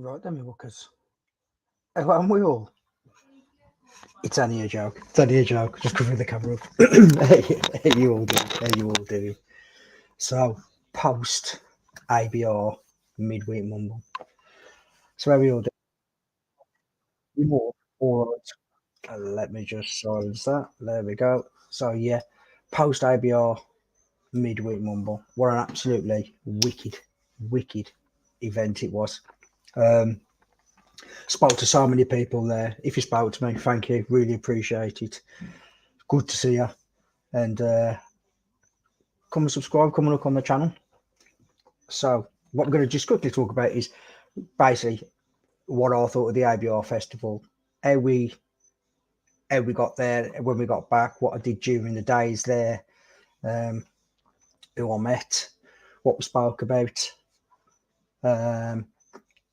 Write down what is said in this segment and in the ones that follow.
Right then, my workers. Haven't we all? It's only a joke. It's only a joke. Just covering the camera up. How you all doing? How you all doing? So, post ABR midweek mumble. So, how we all doing? You all right? Let me just silence that. There we go. So, yeah, post ABR midweek mumble. What an absolutely wicked event it was. Spoke to so many people there. If you spoke to me, thank you. Really appreciate it. Good to see you. And come and subscribe, come and look on the channel. So what we're going to just quickly talk about is basically what I thought of the ABR festival, how we got there, when we got back, what I did during the days there, who I met, what we spoke about,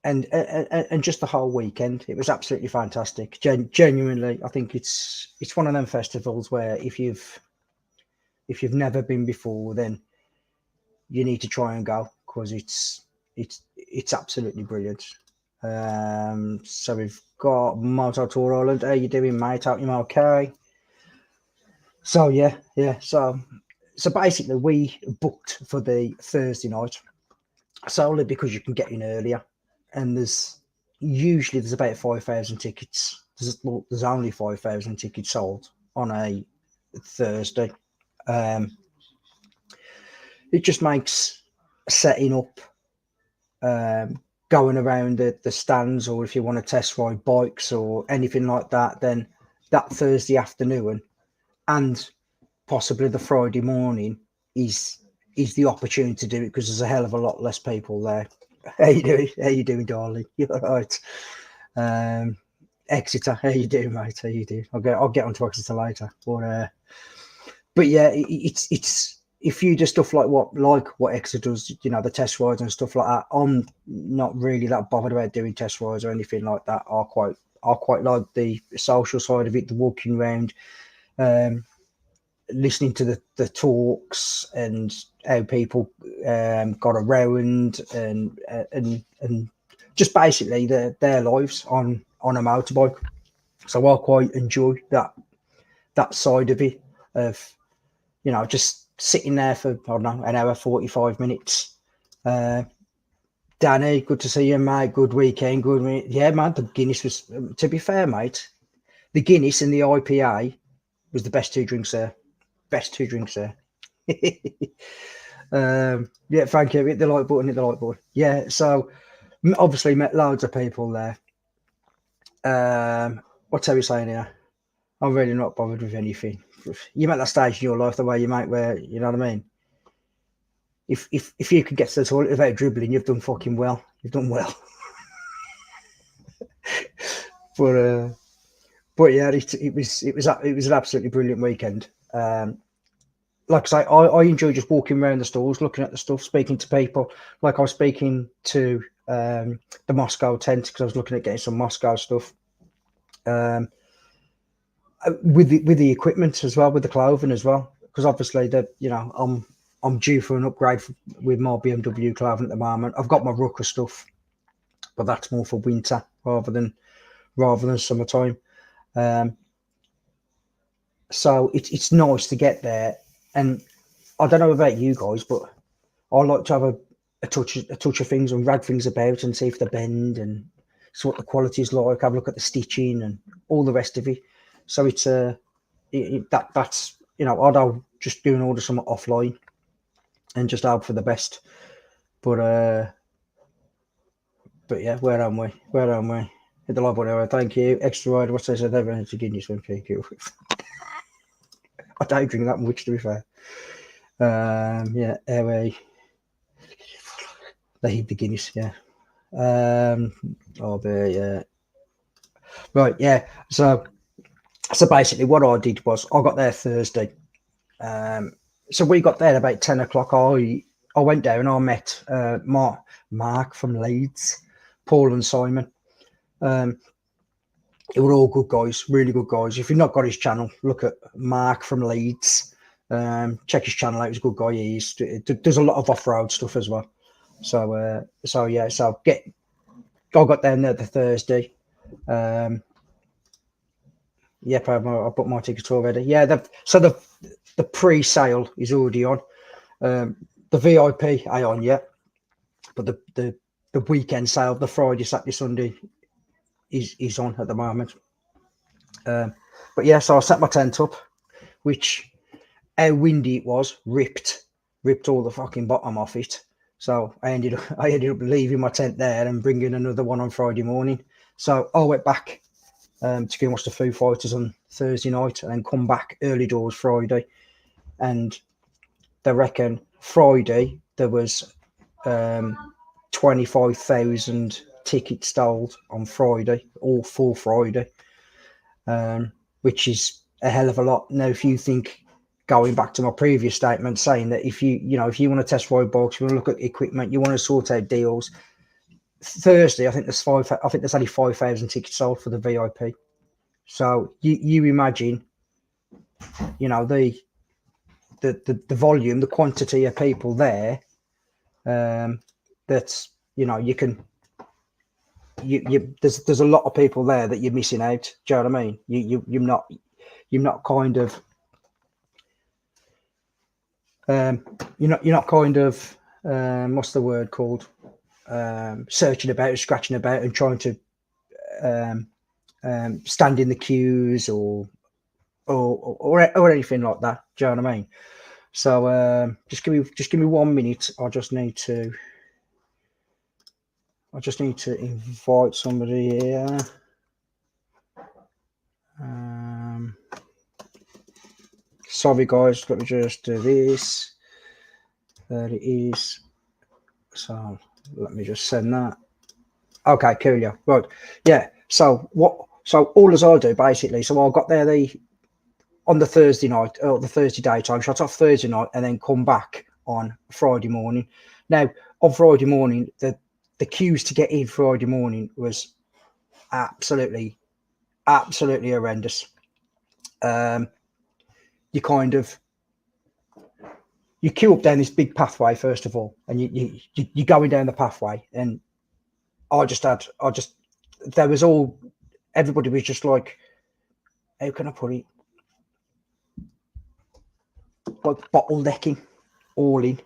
and just the whole weekend. It was absolutely fantastic. Genuinely, I think it's one of them festivals where if you've never been before, then you need to try and go, because it's absolutely brilliant. So we've got Moto Tour Ireland. How you doing, mate? Hope you're okay. So yeah. So basically, we booked for the Thursday night solely because you can get in earlier, and there's about 5,000 tickets. There's only 5,000 tickets sold on a Thursday. It just makes setting up, going around the stands, or if you want to test ride bikes or anything like that, then that Thursday afternoon and possibly the Friday morning is the opportunity to do it, because there's a hell of a lot less people there. How you doing, darling? You're all right. Exeter, how you doing, mate? How you doing? I'll get onto Exeter later. But yeah, it's if you do stuff like what Exeter does, the test rides and stuff like that. I'm not really that bothered about doing test rides or anything like that. I quite like the social side of it, the walking around, listening to the talks and how people got around and just basically their lives on a motorbike. So I quite enjoy that side of it, of just sitting there for, I don't know, an hour, 45 minutes. Danny, good to see you, mate. Good weekend. Yeah, man, the Guinness was, to be fair, mate, the Guinness and the IPA was the best two drinks there. Yeah, thank you. Hit the like button. Yeah, so obviously met loads of people there. What's we saying here? I'm really not bothered with anything. You met that stage in your life the way you make, where, you know what I mean? If you could get to the toilet without dribbling, you've done fucking well. You've done well. But yeah, it was an absolutely brilliant weekend. Like I say, I enjoy just walking around the stores, looking at the stuff, speaking to people. Like I was speaking to the Moscow tent, because I was looking at getting some Moscow stuff. With the equipment as well, with the clothing as well, because obviously I'm due for an upgrade with my BMW clothing at the moment. I've got my Rucker stuff, but that's more for winter rather than summertime. So it's nice to get there. And I don't know about you guys, but I like to have a touch of things and rag things about and see if they bend and see what the quality is like. Have a look at the stitching and all the rest of it. So it's that's I'd just do an order some offline and just hope for the best. But yeah, where am we? Hit the live button. Thank you. Extra ride. What's this? I've never had to give you some. Thank you. I don't drink that much, to be fair. Yeah, anyway. They hit the Guinness, yeah. Yeah. Right, yeah. So basically what I did was I got there Thursday. So we got there about 10 o'clock. I went down and I met Mark from Leeds, Paul and Simon. They were all good guys, really good guys. If you've not got his channel, look at Mark from Leeds. Check his channel out. He's a good guy. There's a lot of off-road stuff as well. So yeah. So got down there the Thursday. Yep, I bought my tickets already. Yeah, so the pre-sale is already on. The VIP ain't on yet, but the weekend sale, the Friday, Saturday, Sunday is on at the moment. But yeah, so I set my tent up, which how windy it was, ripped all the fucking bottom off it. So I ended up leaving my tent there and bringing another one on Friday morning. So I went back to go and watch the Foo Fighters on Thursday night, and then come back early doors Friday. And they reckon Friday there was 25,000 tickets sold on Friday, all full Friday, which is a hell of a lot. Now, if you think, going back to my previous statement, saying that if you want to test ride bikes, you want to look at equipment, you want to sort out deals. Thursday, I think there's only 5,000 tickets sold for the VIP. So you imagine, the volume, the quantity of people there. That's you can. There's a lot of people there that you're missing out. Do you know what I mean? You're not kind of. You're not kind of. What's the word called? Searching about, scratching about, and trying to stand in the queues or anything like that. Do you know what I mean? So just give me 1 minute. I just need to invite somebody here. Sorry guys, let me just do this. There it is. So let me just send that. Okay, cool. Yeah, right. Yeah. So all as I do basically. So I got there on the Thursday night, or the Thursday daytime, shot off Thursday night, and then come back on Friday morning. Now on Friday morning, the queues to get in Friday morning was absolutely horrendous. You queue up down this big pathway first of all, and you're going down the pathway, and everybody was just like, how can I put it? Like bottlenecking all in. Do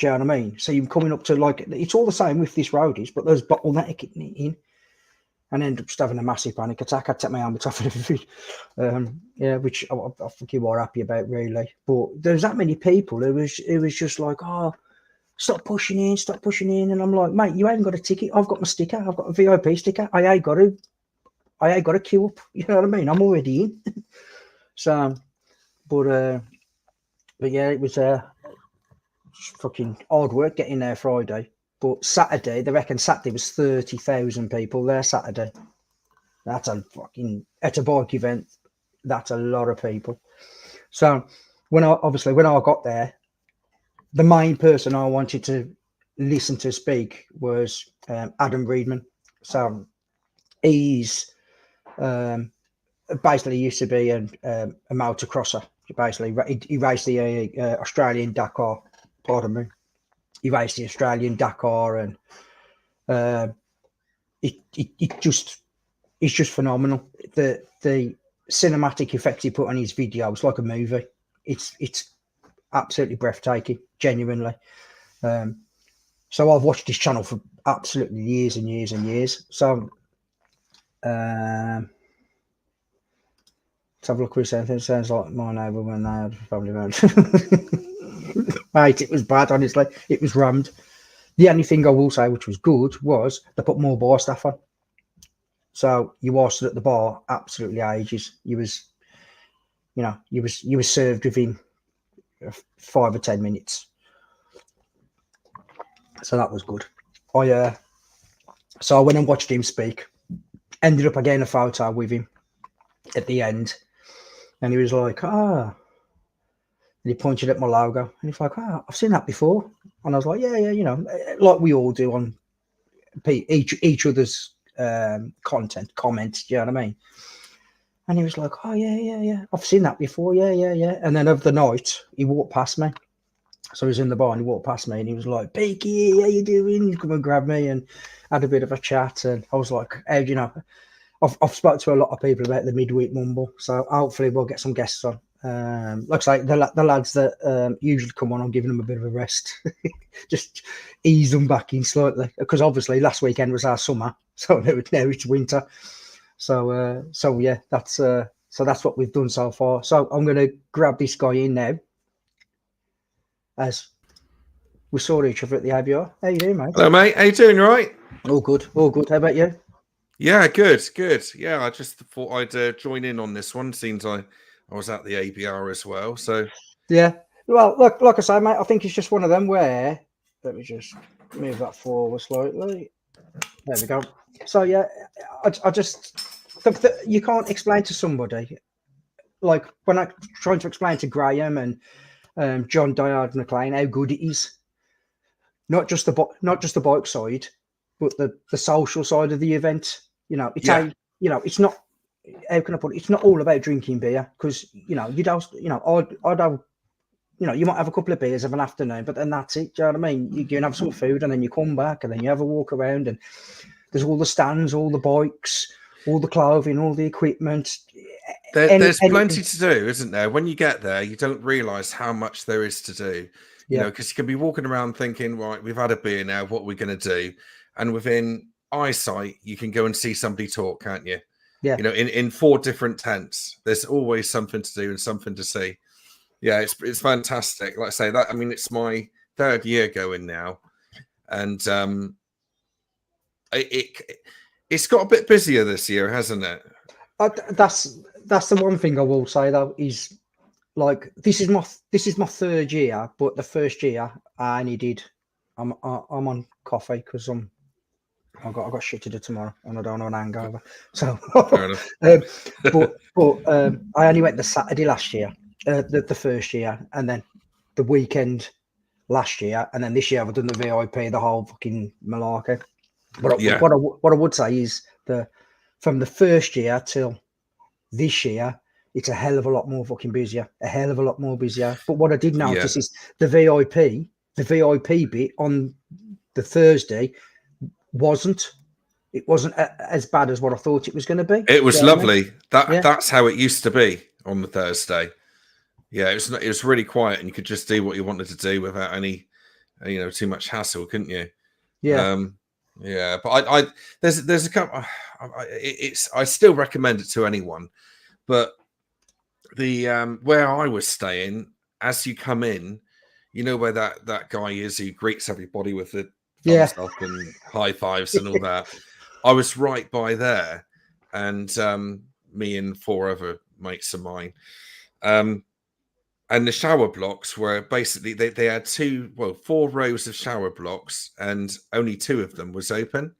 you know what I mean? So you're coming up to, like, it's all the same with this roadies, but there's bottlenecking in. And end up just having a massive panic attack. I take my helmet off and everything. Which I think you are happy about, really. But there's that many people. It was just like, oh, stop pushing in. And I'm like, mate, you haven't got a ticket. I've got my sticker. I've got a VIP sticker. I ain't got to queue up. You know what I mean? I'm already in. So, but yeah, it was fucking hard work getting there Friday. But Saturday, they reckon Saturday was 30,000 people there Saturday. That's at a bike event, that's a lot of people. So when I got there, the main person I wanted to listen to speak was Adam Reedman. So he's basically used to be a motocrosser. Basically, he raced the Australian Dakar. Pardon me. He raced the Australian Dakar, and it's just phenomenal. The cinematic effects he put on his video, it's like a movie. It's absolutely breathtaking, genuinely. So I've watched his channel for absolutely years and years and years. So let's have a look who said it. Sounds like my neighbour when they had a family event. Mate, it was bad, honestly. It was rammed. The only thing I will say, which was good, was they put more bar staff on. So you were stood at the bar absolutely ages. You was served within 5 or 10 minutes. So that was good. So I went and watched him speak. Ended up getting a photo with him at the end, and he was like, and he pointed at my logo, and he's like, I've seen that before. And I was like, yeah, like we all do on each other's content, comments, do you know what I mean? And he was like, oh, yeah, I've seen that before, yeah. And then of the night, he walked past me, So he was in the bar and he walked past me and he was like, Peaky, how you doing? He'd come and grab me and had a bit of a chat. And I was like, hey, you know, I've spoken to a lot of people about the midweek mumble. So hopefully we'll get some guests on. Looks like the lads that usually come on, I'm giving them a bit of a rest. Just ease them back in slightly. Because obviously last weekend was our summer. So now it's winter. So yeah, that's what we've done so far. So I'm going to grab this guy in now. As we saw each other at the ABR. How you doing, mate? Hello, mate. How you doing? All right? All good. All good. How about you? Yeah, good. Yeah, I just thought I'd join in on this one. Seems I was at the ABR as well. So yeah. Well, look, like I say, mate, I think it's just one of them where, let me just move that forward slightly. There we go. So yeah, I just you can't explain to somebody, like when I trying to explain to Graham and John Dillard McLean how good it is. Not just the bike side, but the social side of the event. You know, it's it's not. How can I put it? It's not all about drinking beer because you know you don't. You know, I don't. You know, you might have a couple of beers of an afternoon, but then that's it. Do you know what I mean? You can have some food and then you come back and then you have a walk around and there's all the stands, all the bikes, all the clothing, all the equipment. There's plenty to do, isn't there? When you get there, you don't realise how much there is to do. You know, because you can be walking around thinking, right, we've had a beer now, what are we going to do? And within eyesight, you can go and see somebody talk, can't you? Yeah. You know, in 4 different tents, there's always something to do and something to see. Yeah, it's fantastic. Like I say, that I mean, it's my 3rd year going now, and it's got a bit busier this year, hasn't it? That's the one thing I will say though is like this is my 3rd year, but the first year I only did. I'm on coffee because I've got shit to do tomorrow and I don't have an hangover. So, but I only went the Saturday last year, the first year, and then the weekend last year, and then this year I've done the VIP, the whole fucking malarkey. But what I would say is from the first year till this year, it's a hell of a lot more fucking busier. A hell of a lot more busier. But what I did notice is the VIP bit on the Thursday wasn't as bad as what I thought it was going to be. It was lovely. That's how it used to be on the Thursday. Yeah, it was really quiet and you could just do what you wanted to do without any, too much hassle, couldn't you? Yeah. Yeah, but there's a couple. I still recommend it to anyone, but the where I was staying, as you come in, you know where that guy is who greets everybody with the thumbs up and high fives and all that. I was right by there, and me and 4 other mates of mine, and the shower blocks were basically they had 4 rows of shower blocks, and only 2 of them was open.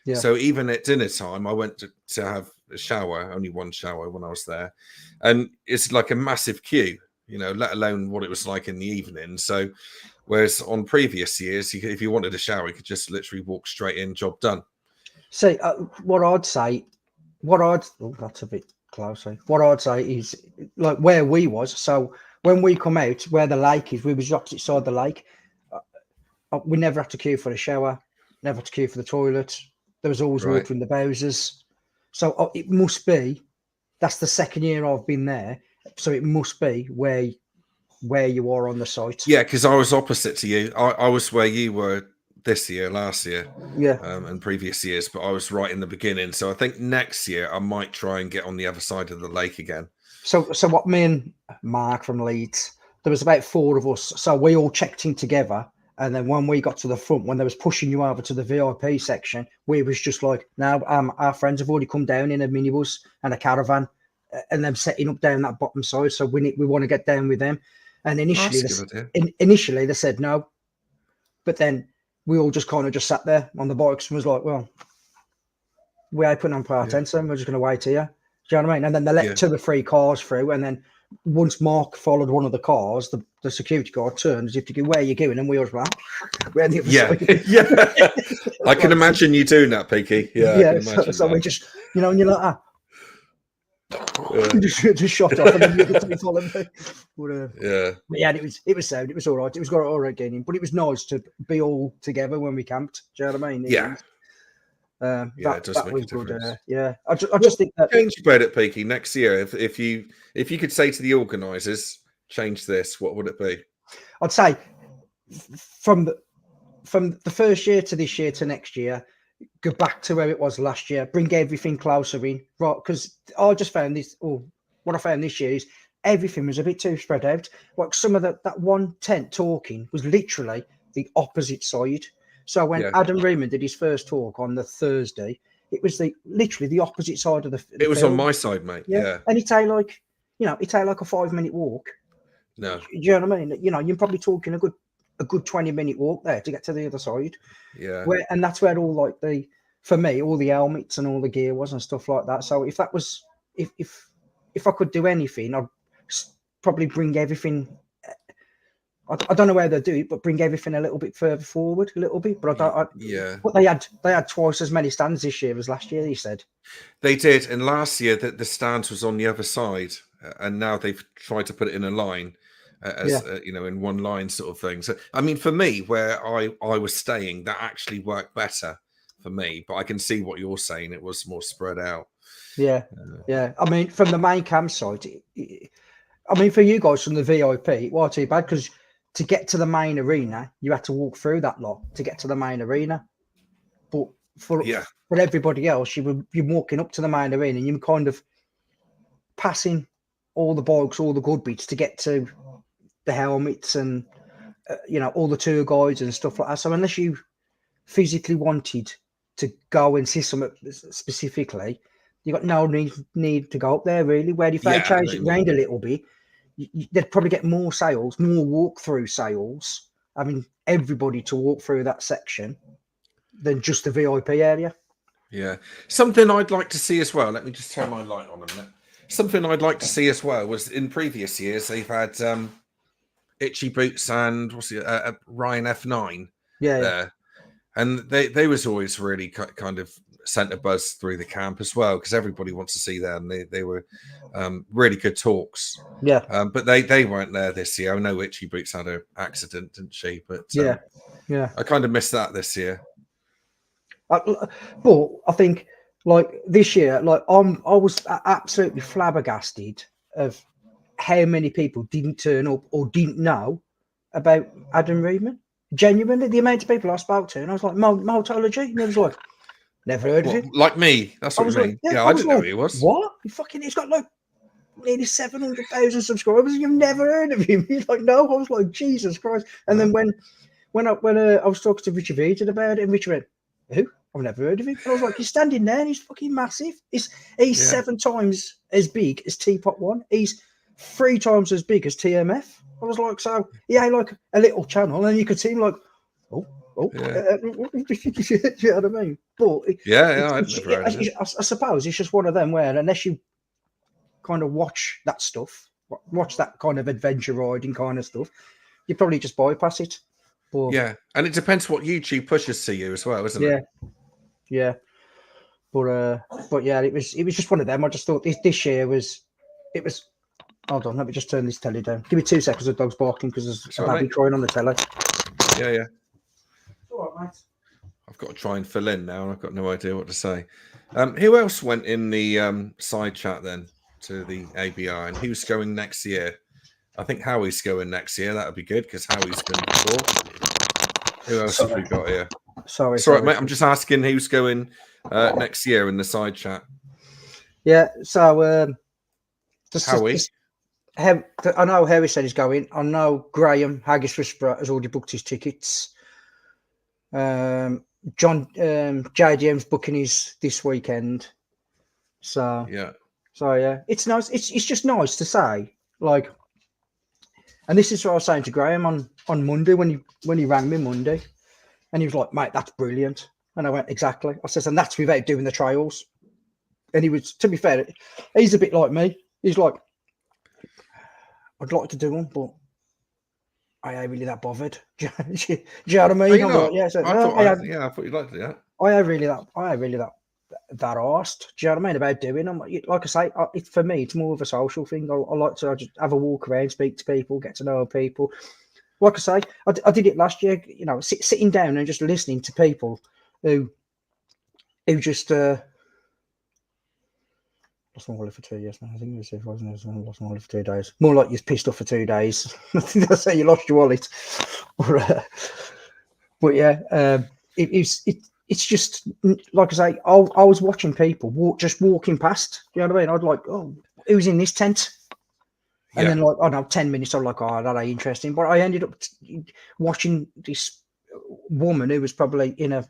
Yeah. So even at dinner time, I went to have a shower, only 1 shower when I was there, and it's like a massive queue, let alone what it was like in the evening. So, whereas on previous years, if you wanted a shower, you could just literally walk straight in, job done. See, that's a bit closer. What I'd say is like where we was. So when we come out, where the lake is, we was opposite side of the lake. We never had to queue for the shower, never had to queue for the toilet. There was always water in the Bowsers. So it must be, that's the 2nd year I've been there. So it must be where you are on the site. Yeah, because I was opposite to you. I was where you were this year, last year, and previous years, but I was right in the beginning. So I think next year I might try and get on the other side of the lake again. So what me and Mark from Leeds, there was about 4 of us. So we all checked in together. And then when we got to the front, when they was pushing you over to the VIP section, we was just like, now our friends have already come down in a minibus and a caravan and them setting up down that bottom side. So we want to get down with them. And initially, they said no. But then we all just kind of just sat there on the bikes and was like, well, we ain't putting on for our tents and we're just going to wait here. Do you know what I mean? And then they let 2 or 3 cars through. And then once Mark followed one of the cars, the security guard turned as if to go, where are you going? And we was like, we're the other side. I can imagine you doing that, Peaky. So we just, and you're like, just shot off, and then the other two followed me. Yeah. But yeah, it was sound. It was all right. It was all right getting, but it was nice to be all together when we camped. Do you know what I mean? Yeah. That it does make was a good. difference. I just think that Change about it, Peaky, next year. If you could say to the organisers, change this, what would it be? I'd say from the first year to this year to next year, go back to where it was last year. Bring everything closer in, right? Because I just found this. Oh, what I found this year is everything was a bit too spread out. Like some of that one tent talking was literally the opposite side. So when Adam Reeman did his first talk on the Thursday, it was literally the opposite side of the it was field. on my side, mate. Yeah. And it take like a 5-minute walk. No. Do you know what I mean? You're probably talking a good 20-minute walk there to get to the other side. Yeah. And that's where all like for me, all the helmets and all the gear was and stuff like that. So if that was if I could do anything, I'd probably bring everything. I don't know where they do it, but bring everything a little bit further forward, a little bit. But But they had twice as many stands this year as last year. He said they did, and last year the stands was on the other side, and now they've tried to put it in a line, in one line sort of thing. So I mean, for me, where I was staying, that actually worked better for me. But I can see what you're saying; it was more spread out. Yeah. I mean, from the main campsite, I mean, for you guys from the VIP, it wasn't too bad because to get to the main arena, you had to walk through that lot to get to the main arena. But for everybody else, you're walking up to the main arena and you're kind of passing all the bikes, all the good bits to get to the helmets and all the tour guides and stuff like that. So unless you physically wanted to go and see something specifically, you got no need to go up there really. Where if they change it around a little bit, they'd probably get more sales, more walk-through sales, having everybody to walk through that section than just the VIP area. Yeah. Something I'd like to see as well. Let me just turn my light on a minute. Something I'd like to see as well was in previous years, they've had Itchy Boots and Ryan F9 there. And they was always really kind of sent a buzz through the camp as well because everybody wants to see them. They were really good talks. Yeah. But they weren't there this year. I know Itchy Boots had an accident, didn't she? But I kind of missed that this year. But I think like this year, like I was absolutely flabbergasted of how many people didn't turn up or didn't know about Adam Reeman. Genuinely, the amount of people I spoke to, and I was like, Motology, and he was like, never heard of him. Like me, that's what you mean. Yeah, I didn't know who he was. What? He's got like nearly 700,000 subscribers. You've never heard of him? He's like, no. I was like, Jesus Christ. And then when I was talking to Richard Eaton about it, and Richard went, who? I've never heard of him. And I was like, he's standing there and he's fucking massive. He's 7 times as big as Teapot One. He's 3 times as big as TMF. I was like, so like a little channel, and you could see him like, you know what I mean? But I suppose it's just one of them where unless you kind of watch that stuff, watch that kind of adventure riding kind of stuff, you probably just bypass it. But, and it depends what YouTube pushes to you as well, isn't it? Yeah. But yeah, it was just one of them. I just thought this year was. Hold on, let me just turn this telly down. Give me 2 seconds. The dog's barking because there's a baby crying on the telly. Yeah. All right, mate. I've got to try and fill in now, and I've got no idea what to say. Who else went in the side chat then to the ABR, and who's going next year? I think Howie's going next year. That would be good because Howie's been before. Who else have we got here? Sorry, mate. I'm just asking who's going next year in the side chat. Yeah, so Howie. I know Harry said he's going. I know Graham Haggis Whisperer has already booked his tickets. John JDM's booking his this weekend. So yeah, it's nice. It's just nice to say, like, and this is what I was saying to Graham on Monday when he rang me Monday, and he was like, "Mate, that's brilliant." And I went, "Exactly." I said, "And that's without doing the trails." And he was, to be fair, he's a bit like me. He's like, I'd like to do one, but I ain't really that bothered. Do you know what I mean? Like, I thought I thought you'd like to do that. I ain't really that that asked. Do you know what I mean about doing them? Like I say, for me, it's more of a social thing. I like to just have a walk around, speak to people, get to know people. Like I say, I did it last year. You know, sitting down and just listening to people who just lost my wallet for 2 years. I think it was if I lost my wallet for 2 days. More like you're pissed off for 2 days. I think that's how you lost your wallet. But yeah, it's just like I say. I was watching people just walking past. You know what I mean? I'd like, oh, who's in this tent? And then like, I don't know, 10 minutes. I'm like, oh, that ain't interesting. But I ended up watching this woman who was probably in her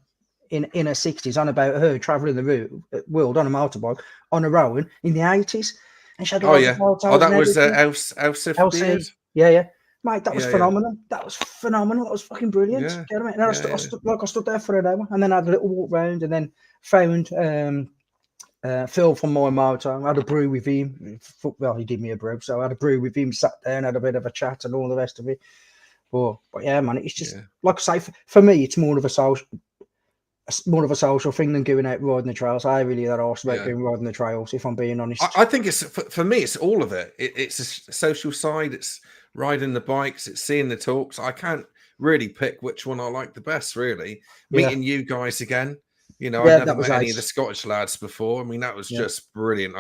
60s on about her traveling the world on a motorbike on her own in the 80s, and she had that was Elsa. Yeah, mate, that was phenomenal. That was phenomenal. That was fucking brilliant. Yeah. You know what I mean? I stood there for an hour, and then I had a little walk round, and then found Phil from my motor. I had a brew with him. Well, he did me a brew, so I had a brew with him, sat there and had a bit of a chat and all the rest of it. But yeah, man, it's just like I say, for me, it's more of a social thing than going out riding the trails. I really that arse about going riding the trails, if I'm being honest. I think it's for me, it's all of it. It's a social side. It's riding the bikes. It's seeing the talks. I can't really pick which one I like the best. Really, meeting you guys again. You know, I've never met any of the Scottish lads before. I mean, that was just brilliant.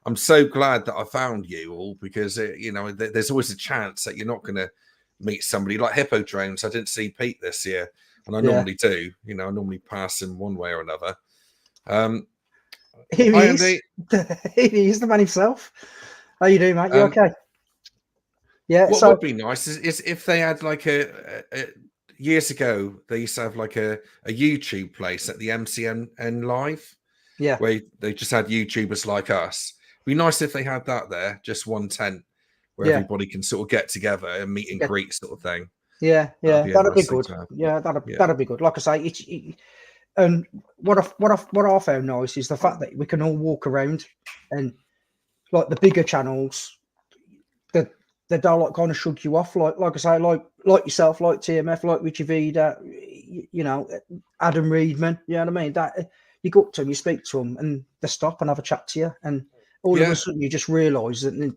I'm so glad that I found you all, because you know, there's always a chance that you're not going to meet somebody like Hippodromes. I didn't see Pete this year. And I normally do, you know, I normally pass him one way or another. He is the man himself. How you doing, mate? You okay? Yeah. What would be nice is if they had like years ago, they used to have like a YouTube place at the MCN Live. Yeah. Where they just had YouTubers like us. It'd be nice if they had that there, just one tent where everybody can sort of get together and meet and greet sort of thing. Yeah, that'd be good. Yeah, that'd be good. Like I say, and what I found nice is the fact that we can all walk around, and like the bigger channels, they don't like kind of shrug you off. Like I say, like yourself, like TMF, like Richie Vida, you know, Adam Reedman. You know what I mean? That you go up to them, you speak to them, and they stop and have a chat to you, and all of a sudden you just realise that they're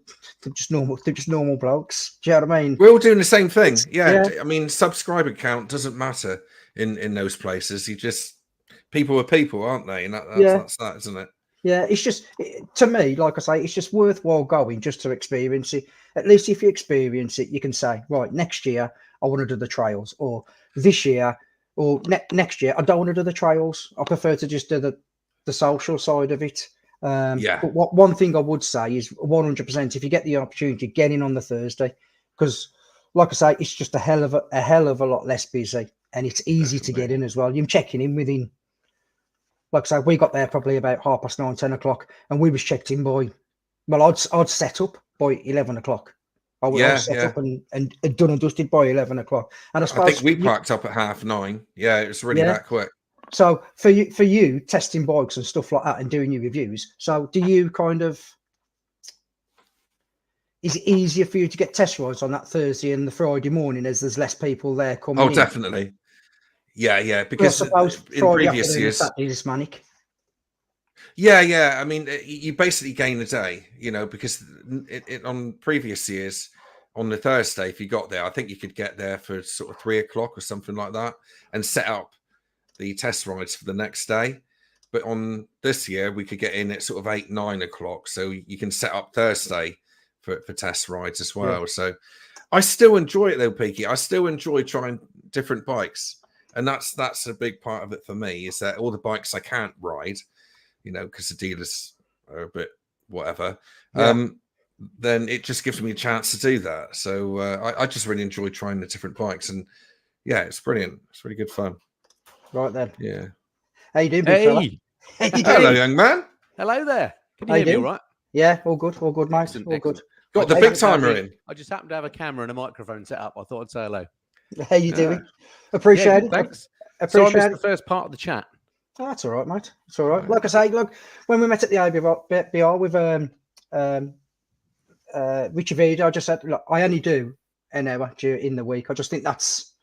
just normal blokes. Do you know what I mean? We're all doing the same thing. Yeah. I mean, subscriber count doesn't matter in those places. You just, people are people, aren't they? And that's that, isn't it? Yeah, it's just, to me, like I say, it's just worthwhile going just to experience it. At least if you experience it, you can say, right, next year I want to do the trails, or this year, or next year I don't want to do the trails. I prefer to just do the social side of it. But one thing I would say is 100%, if you get the opportunity, get in on the Thursday, because like I say, it's just a hell of a lot less busy, and it's easy to get in as well. You're checking in within, like I say, we got there probably about 9:30, 10 o'clock, and we was checked in by, well, I'd set up by 11 o'clock. I was set up and done and dusted by 11 o'clock. And I think we parked up at 9:30. Yeah, it was really that quick. So for you testing bikes and stuff like that and doing your reviews, so do you kind of, is it easier for you to get test rides on that Thursday and the Friday morning as there's less people there coming in? Oh, definitely. Yeah, because in previous years, Saturday's manic. Yeah. I mean, you basically gain a day, you know, because on previous years, on the Thursday, if you got there, I think you could get there for sort of 3 o'clock or something like that and set up the test rides for the next day. But on this year, we could get in at sort of 8, 9 o'clock. So you can set up Thursday for test rides as well. Yeah. So I still enjoy it though, Peaky. I still enjoy trying different bikes. And that's a big part of it for me, is that all the bikes I can't ride, you know, because the dealers are a bit whatever, then it just gives me a chance to do that. So I just really enjoy trying the different bikes. And yeah, it's brilliant. It's really good fun. Right then. Yeah. How you doing, big fella? Hello, young man. Hello there. Can you hear me all right? Yeah, all good, mate. Excellent, all good. Got the big timer in. I just happened to have a camera and a microphone set up. I thought I'd say hello. How you doing? Appreciate it. Thanks. Appreciate I missed the first part of the chat. Oh, that's all right, mate. It's all right. Like I say, look, when we met at the IBR with Richie Vida, I just said, look, I only do an hour in the week. I just think that's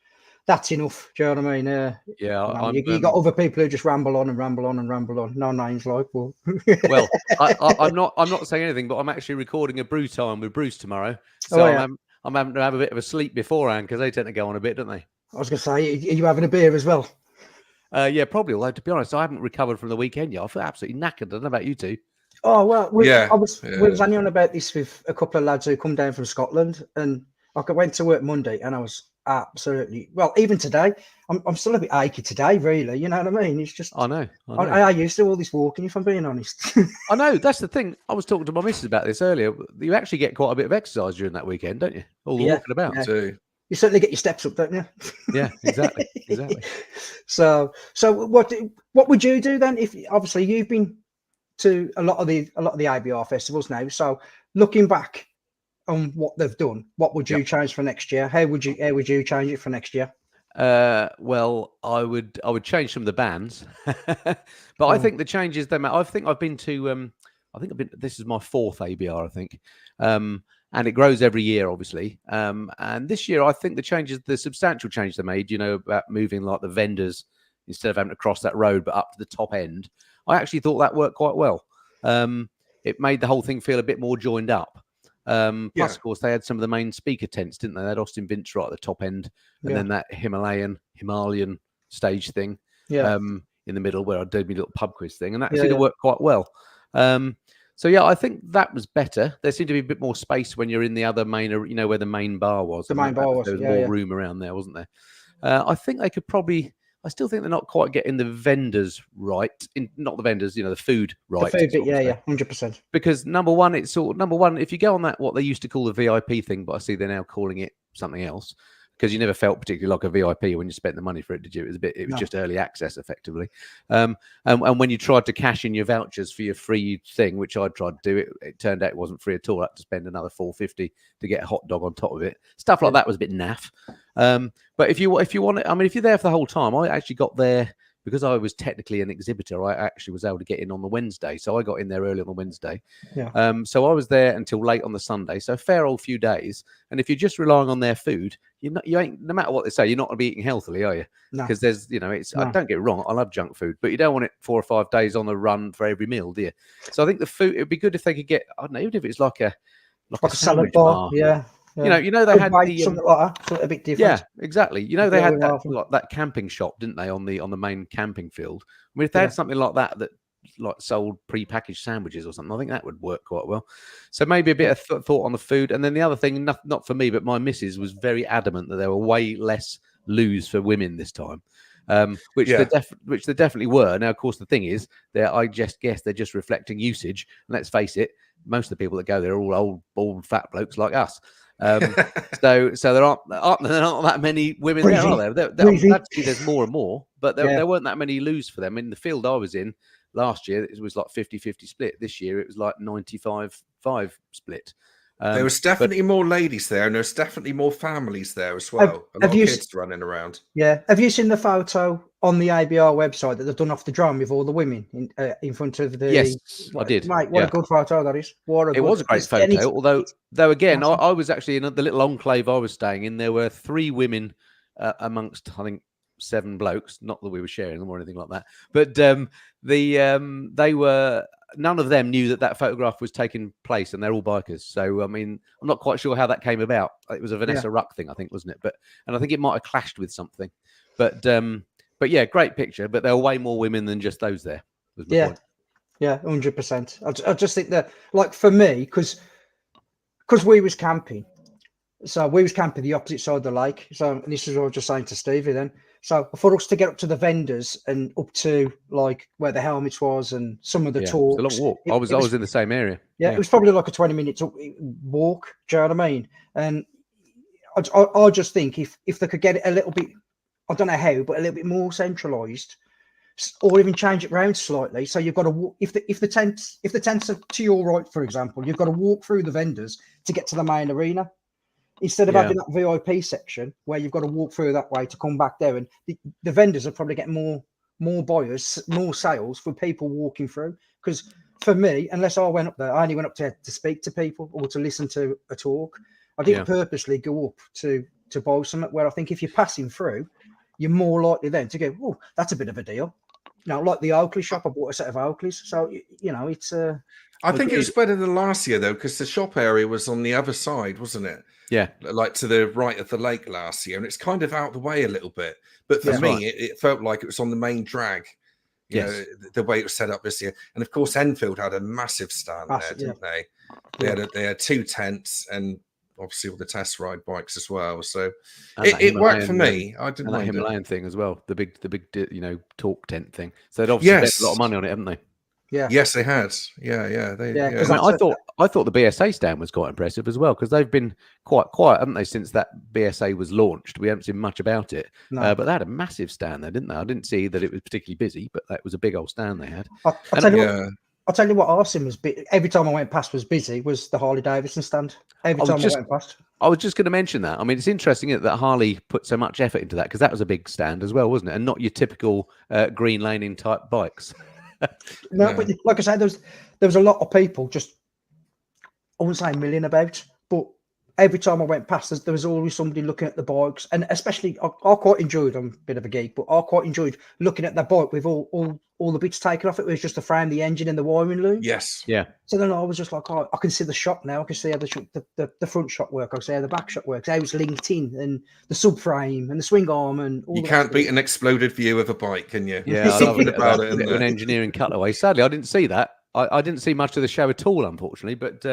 that's enough. Do you know what I mean? Yeah, You got other people who just ramble on and ramble on and ramble on. No names, like, well. Well, I'm not saying anything, but I'm actually recording a brew time with Bruce tomorrow, so Oh, yeah. I'm having to have a bit of a sleep beforehand because they tend to go on a bit, don't they? I was going to say, are you having a beer as well? Yeah, probably. Although to be honest, I haven't recovered from the weekend yet. I feel absolutely knackered. I don't know about you two. Oh, well, we was yeah. only on about this with a couple of lads who come down from Scotland, and I went to work Monday and I was absolutely, well, even today, I'm still a bit achy today, really. You know what I mean? It's just, I know. I used to do all this walking, if I'm being honest. I know. That's the thing. I was talking to my missus about this earlier. You actually get quite a bit of exercise during that weekend, don't you? All the walking about. Yeah. Too. You certainly get your steps up, don't you? Yeah, exactly. So what would you do then? If obviously you've been to a lot of the IBR festivals now, so looking back on what they've done, what would you change for next year? How would you change it for next year? Well, I would change some of the bands, but I think the changes they make. I think I've been to. This is my 4th ABR, I think, and it grows every year, obviously. And this year, I think the substantial change they made, about moving like the vendors instead of having to cross that road, but up to the top end. I actually thought that worked quite well. It made the whole thing feel a bit more joined up. Plus, of course, they had some of the main speaker tents, didn't they? They had Austin Vince right at the top end, and then that Himalayan stage thing in the middle where I did my little pub quiz thing, and that seemed to work quite well. So I think that was better. There seemed to be a bit more space when you're in the other main, where the main bar was. The main bar was. There was more room around there, wasn't there? I think they could probably. I still think they're not quite getting the vendors right. Not the vendors, the food right. The food bit, 100%. Because number one, if you go on that, what they used to call the VIP thing, but I see they're now calling it something else. Because you never felt particularly like a VIP when you spent the money for it, did you? It was just early access, effectively. And when you tried to cash in your vouchers for your free thing, which I tried to do, it turned out it wasn't free at all. I had to spend another $4.50 to get a hot dog on top of it. Stuff like that was a bit naff. But if you want it, if you're there for the whole time, I actually got there because I was technically an exhibitor. I actually was able to get in on the Wednesday, so I got in there early on the Wednesday. So I was there until late on the Sunday, so a fair old few days. And if you're just relying on their food, you ain't, no matter what they say, you're not going to be eating healthily, are you? Because there's, I don't get it wrong, I love junk food, but you don't want it 4 or 5 days on the run for every meal, do you? So I think the food, it'd be good if they could get, I don't know, even if it's like a salad bar, they had something like that, something a bit different. Yeah, exactly. They had that like that camping shop, didn't they, on the main camping field? I mean, if they had something like that like sold pre-packaged sandwiches or something, I think that would work quite well. So maybe a bit of thought on the food, and then the other thing, not for me, but my missus was very adamant that there were way less loos for women this time. Which there definitely were. Now, of course, the thing is, I just guess they're just reflecting usage. And let's face it, most of the people that go there are all old, bald, fat blokes like us. So there aren't that many women there, are there? Actually, there's more and more, but there weren't that many loos for them. In the field I was in last year, it was like 50-50 split. This year, it was like 95-5 split. There was definitely more ladies there, and there's definitely more families there as well. A lot of kids running around. Yeah. Have you seen the photo on the ABR website that they've done off the drum with all the women in front of the? Yes, I did. Mate, what a good photo that is. It was a great photo. Although again, I was actually in the little enclave I was staying in. There were 3 women amongst, I think, 7 blokes. Not that we were sharing them or anything like that, but they were. None of them knew that photograph was taking place, and they're all bikers. So, I mean, I'm not quite sure how that came about. It was a Vanessa Ruck thing, I think, wasn't it? And I think it might have clashed with something. But yeah, great picture. But there were way more women than just those there. Was my point. Yeah, 100%. I just think that, like, for me, because we was camping. So we was camping the opposite side of the lake. So, and this is what I was just saying to Stevie then. So for us to get up to the vendors and up to like where the helmets was and some of the talks. It's a long walk. I was in the same area. Yeah, it was probably like a 20-minute walk. Do you know what I mean? And I just think if they could get it a little bit, I don't know how, but a little bit more centralised, or even change it around slightly. So you've got to walk, if the tents are to your right, for example, you've got to walk through the vendors to get to the main arena. Instead of having that VIP section where you've got to walk through that way to come back there, and the vendors are probably getting more buyers, more sales for people walking through. Because for me, unless I went up there, I only went up to speak to people or to listen to a talk. I didn't purposely go up to to buy something. Where I think if you're passing through, you're more likely then to go, oh, that's a bit of a deal. Like the Oakley shop, I bought a set of Oakleys. So, it's I think it was better than last year, though, because the shop area was on the other side, wasn't it? Yeah. Like to the right of the lake last year. And it's kind of out the way a little bit. But for me, it felt like it was on the main drag, you know, the way it was set up this year. And, of course, Enfield had a massive stand there, didn't they? They had 2 tents and obviously all the test ride bikes as well. So it worked for me. I didn't like mind the Himalayan thing as well, the big talk tent thing. So they'd obviously spent a lot of money on it, haven't they? Yeah. Yes, they had. Yeah. I thought the BSA stand was quite impressive as well, because they've been quite quiet, haven't they, since that BSA was launched? We haven't seen much about it. No. But they had a massive stand there, didn't they? I didn't see that it was particularly busy, but that was a big old stand they had. I'll tell you what our sim was every time I went past was busy, was the Harley Davidson stand. Every time I went past. I was just going to mention that. I mean, it's interesting that Harley put so much effort into that, because that was a big stand as well, wasn't it? And not your typical green laning type bikes. No, but like I said, there was a lot of people just, I wouldn't say milling about, but every time I went past, there was always somebody looking at the bikes. And especially, I quite enjoyed, I'm a bit of a geek, but I quite enjoyed looking at the bike with all the bits taken off. It was just the frame, the engine and the wiring loom. Yes. Yeah. So then I was just like, I can see the shop now. I can see how the front shop work. I can see how the back shop works, how it's linked in, and the subframe and the swing arm and all. You can't beat an exploded view of a bike, can you? Yeah, I love about it. An engineering cutaway. Sadly, I didn't see that. I didn't see much of the show at all, unfortunately. But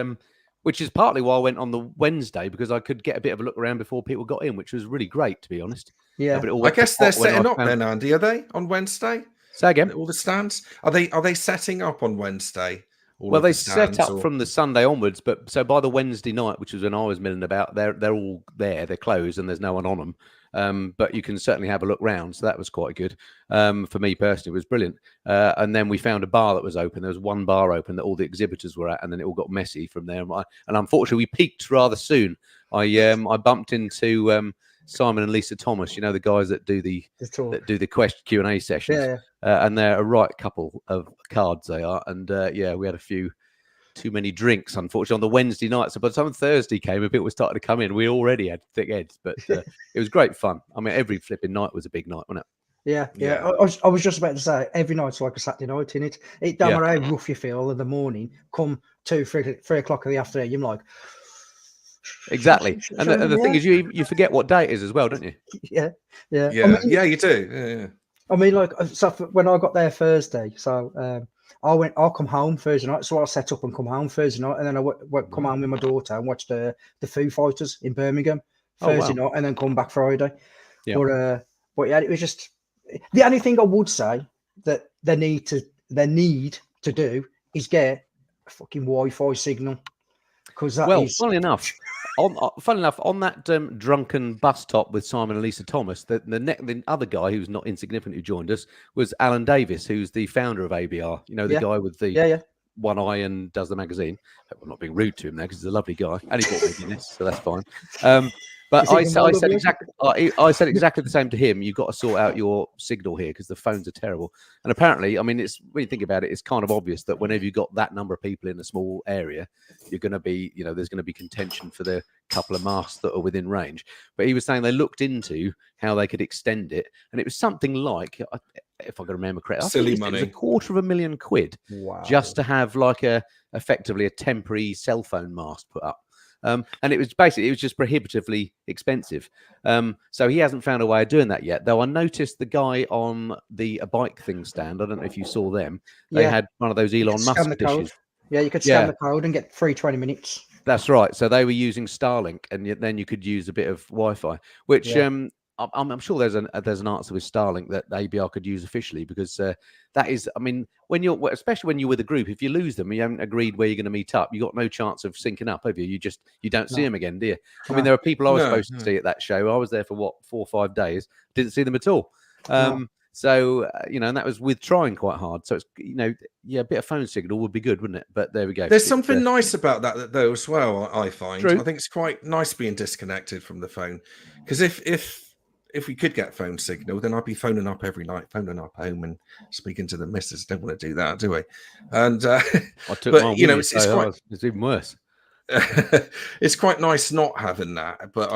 which is partly why I went on the Wednesday, because I could get a bit of a look around before people got in, which was really great, to be honest. Yeah, but I guess they're setting up then, Andy. Are they on Wednesday? Say again. All the stands are they setting up on Wednesday? Well, they set up from the Sunday onwards, but so by the Wednesday night, which was when I was milling about, they're all there. They're closed and there's no one on them. But you can certainly have a look round. So that was quite good. For me personally, it was brilliant. And then we found a bar that was open. There was one bar open that all the exhibitors were at, and then it all got messy from there. And unfortunately, we peaked rather soon. I bumped into Simon and Lisa Thomas, the guys that do the question Q&A sessions. And they're a right couple of cards, they are. And we had a few too many drinks, unfortunately, on the Wednesday night. So by the time Thursday came, a bit was starting to come in. We already had thick heads, but it was great fun. I mean, every flipping night was a big night, wasn't it? Yeah. I was just about to say, every night's like a Saturday night, innit? It don't matter how rough you feel in the morning, come 3 o'clock in the afternoon, you're like... Exactly. And the thing is, you forget what day it is as well, don't you? Yeah. I mean, you do. Yeah. I mean, like, so when I got there Thursday, so I'll come home Thursday night, so I'll set up and come home Thursday night, and then I come home with my daughter and watch the Foo Fighters in Birmingham Thursday night, and then come back Friday. Yeah. But yeah, it was just the only thing I would say that they need to do is get a fucking Wi-Fi signal, because funnily enough. On that drunken bus top with Simon and Lisa Thomas, the other guy who's not insignificant who joined us was Alan Davis, who's the founder of ABR. The guy with the one eye and does the magazine. I'm not being rude to him there because he's a lovely guy, and he bought me Guinness, so that's fine. But I said exactly the same to him. You've got to sort out your signal here because the phones are terrible. And apparently, I mean, it's when you think about it, it's kind of obvious that whenever you've got that number of people in a small area, you're going to be, there's going to be contention for the couple of masts that are within range. But he was saying they looked into how they could extend it, and it was something like, if I can remember correctly, silly money, it was £250,000 just to have effectively a temporary cell phone mast put up. And it was just prohibitively expensive. So he hasn't found a way of doing that yet. Though I noticed the guy on the bike thing stand, I don't know if you saw them, they had one of those Elon Musk dishes. Yeah, you could scan the code and get free 20 minutes. That's right. So they were using Starlink, and then you could use a bit of Wi-Fi, which I'm sure there's an answer with Starlink that ABR could use officially, because that is, I mean, especially when you're with a group, if you lose them, you haven't agreed where you're going to meet up, you've got no chance of syncing up, have you? You don't see them again, do you? I mean, there are people I was supposed to see at that show. I was there for 4 or 5 days, didn't see them at all. So, and that was with trying quite hard. So it's, a bit of phone signal would be good, wouldn't it? But there we go. There's something nice about that though as well, I find. True. I think it's quite nice being disconnected from the phone, because if we could get phone signal, then I'd be phoning up every night, phoning up home and speaking to the missus. Don't want to do that, do we? And I took my it's quite... it's even worse. it's quite nice not having that. But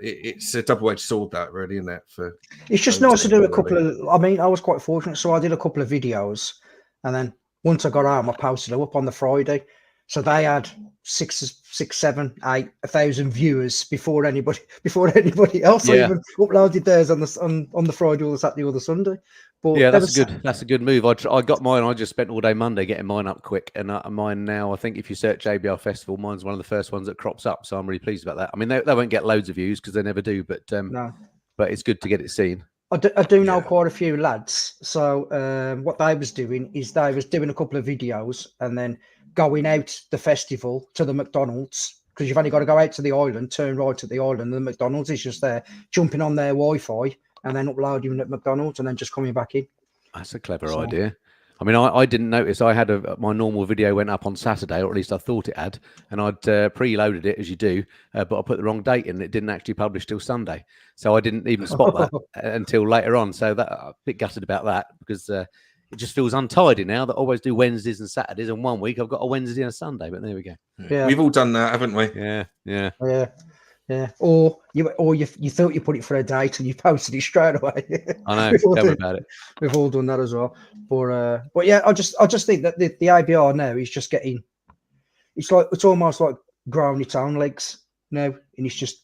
it's a double-edged sword, that really, isn't it? It's just nice to do a couple of. I mean, I was quite fortunate, so I did a couple of videos, and then once I got home, I posted them up on the Friday. So they had 6, 7, 8, 1,000 viewers before anybody else even uploaded theirs on the Friday or the Saturday or the Sunday. But yeah, that's a good move. I got mine. I just spent all day Monday getting mine up quick, and mine now. I think if you search ABR Festival, mine's one of the first ones that crops up. So I'm really pleased about that. I mean, they won't get loads of views because they never do, but but it's good to get it seen. I do know quite a few lads. So what they was doing is they was doing a couple of videos and then going out the festival to the McDonald's, because you've only got to go out to the island, turn right at the island, and the McDonald's is just there, jumping on their Wi-Fi and then uploading at McDonald's and then just coming back in. That's a clever idea. I mean, I didn't notice. I had my normal video went up on Saturday, or at least I thought it had, and I'd preloaded it as you do, but I put the wrong date in. It didn't actually publish till Sunday, so I didn't even spot that until later on. So that I'm a bit gutted about that, because it just feels untidy now that I always do Wednesdays and Saturdays, and one week I've got a Wednesday and a Sunday. But there we go. Yeah, we've all done that, haven't we? Yeah. Or you thought you put it for a date and you posted it straight away. I know. Tell me about it. We've all done that as well. But yeah, I just think that the ABR now is just getting. It's almost like growing its own legs now, and it's just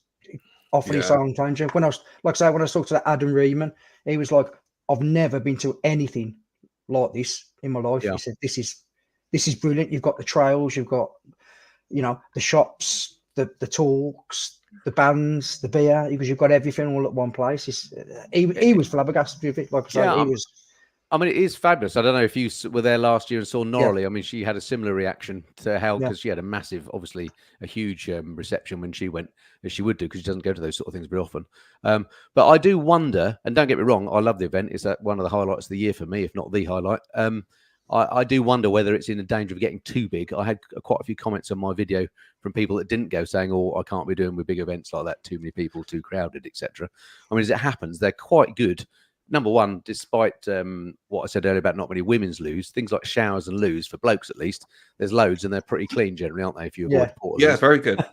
offering its own tangent. When I was talking to Adam Reeman, he was like, "I've never been to anything like this in my life." He said, "This is brilliant. You've got the trails, you've got, the shops, the talks, the bands, the beer, because you've got everything all at one place." He was flabbergasted with it. Like I say, he was. I mean, it is fabulous. I don't know if you were there last year and saw Norley. I mean, she had a similar reaction to how, because she had a massive, obviously a huge reception when she went, as she would do, because she doesn't go to those sort of things very often. But I do wonder, and don't get me wrong, I love the event. It's one of the highlights of the year for me, if not the highlight. I do wonder whether it's in the danger of getting too big. I had quite a few comments on my video from people that didn't go, saying, "Oh, I can't be doing with big events like that. Too many people, too crowded, etc." I mean, as it happens, they're quite good. Number one, despite what I said earlier about not many women's loos, things like showers and loos, for blokes at least, there's loads, and they're pretty clean generally, aren't they? If you avoid portaloos. Yeah, very good.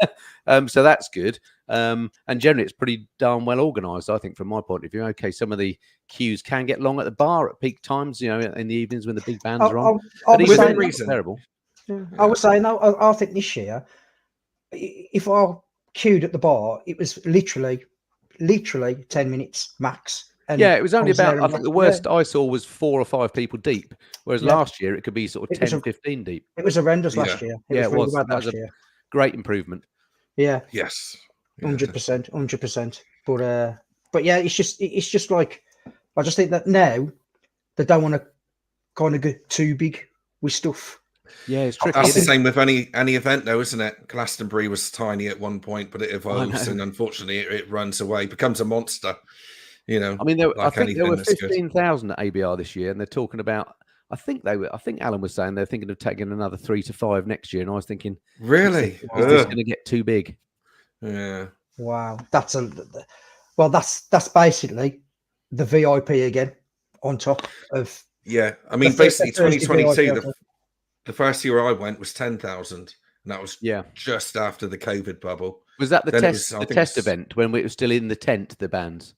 So that's good. And generally, it's pretty darn well organised, I think, from my point of view. Okay, some of the queues can get long at the bar at peak times, in the evenings when the big bands are on. Within reason, terrible. I would say no. I think this year, if I queued at the bar, it was literally 10 minutes max. And it was only about, I think the worst I saw was 4 or 5 people deep, whereas last year it could be sort of 10, 15 deep. It was horrendous last year. It was. That was a great improvement. Yeah. Yes. 100%. But yeah, it's just like, I just think that now they don't want to kind of get too big with stuff. Yeah, it's tricky. That's the same with any event, though, isn't it? Glastonbury was tiny at one point, but it evolves, and unfortunately, it runs away, becomes a monster. I mean, I think there were 15,000 at ABR this year, and they're talking about. I think Alan was saying they're thinking of taking another 3 to 5 next year, and I was thinking, really, is this going to get too big? Yeah. Wow, that's basically the VIP again on top of. Yeah, I mean, basically 2022. The first year I went was 10,000, and that was just after the COVID bubble. Was that the test event when we were still in the tent? The bands.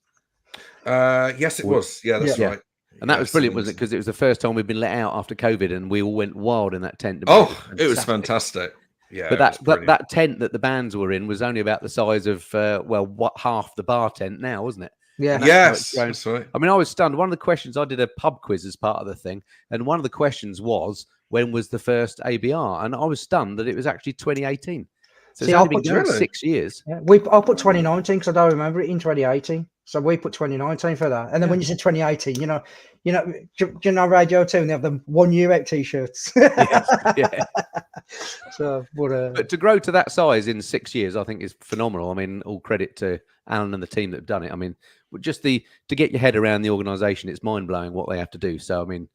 Yes, it was. Yeah, that's right. And that was brilliant, wasn't it? Because it was the first time we'd been let out after COVID, and we all went wild in that tent. It was fantastic. Yeah, but that tent that the bands were in was only about the size of half the bar tent now, wasn't it? Yeah. Yes, that's right. I mean, I was stunned. One of the questions, I did a pub quiz as part of the thing, and one of the questions was, when was the first ABR? And I was stunned that it was actually 2018. So it's only been going 6 years. Yeah, I put 2019 because I don't remember it in 2018. So we put 2019 for that. And then when you said 2018, do you know Radio 2, and they have the 1 year out t-shirts. Yeah. So, but to grow to that size in 6 years, I think is phenomenal. I mean, all credit to Alan and the team that have done it. I mean, just to get your head around the organisation, it's mind blowing what they have to do. So, I mean,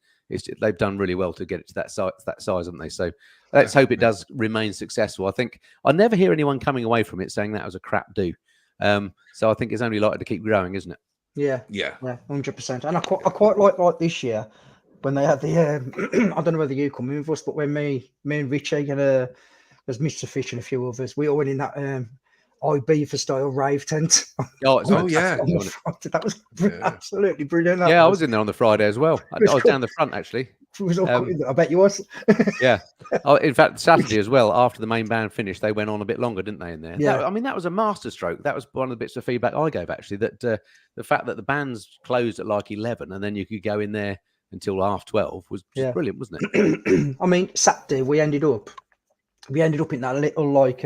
they've done really well to get it to that size, haven't they? So let's hope it does remain successful. I think I never hear anyone coming away from it saying that was a crap do. So I think it's only likely to keep growing, isn't it? Yeah, 100%. And I quite like this year when they had the I don't know whether you come in with us, but when me and Richie and There's Mr. Fish and a few others. We all went in that Ibiza style rave tent. Oh, it's Oh, yeah. On the front. That was absolutely brilliant. I was in there on the Friday as well. I was down the front actually. It was all I bet you was. Yeah. Oh, in fact, Saturday as well, after the main band finished, they went on a bit longer, didn't they, in there? Yeah. That was a masterstroke. That was one of the bits of feedback I gave, actually, that the fact that the bands closed at like 11 and then you could go in there until half 12 was just brilliant, wasn't it? I mean, Saturday we ended up in that little like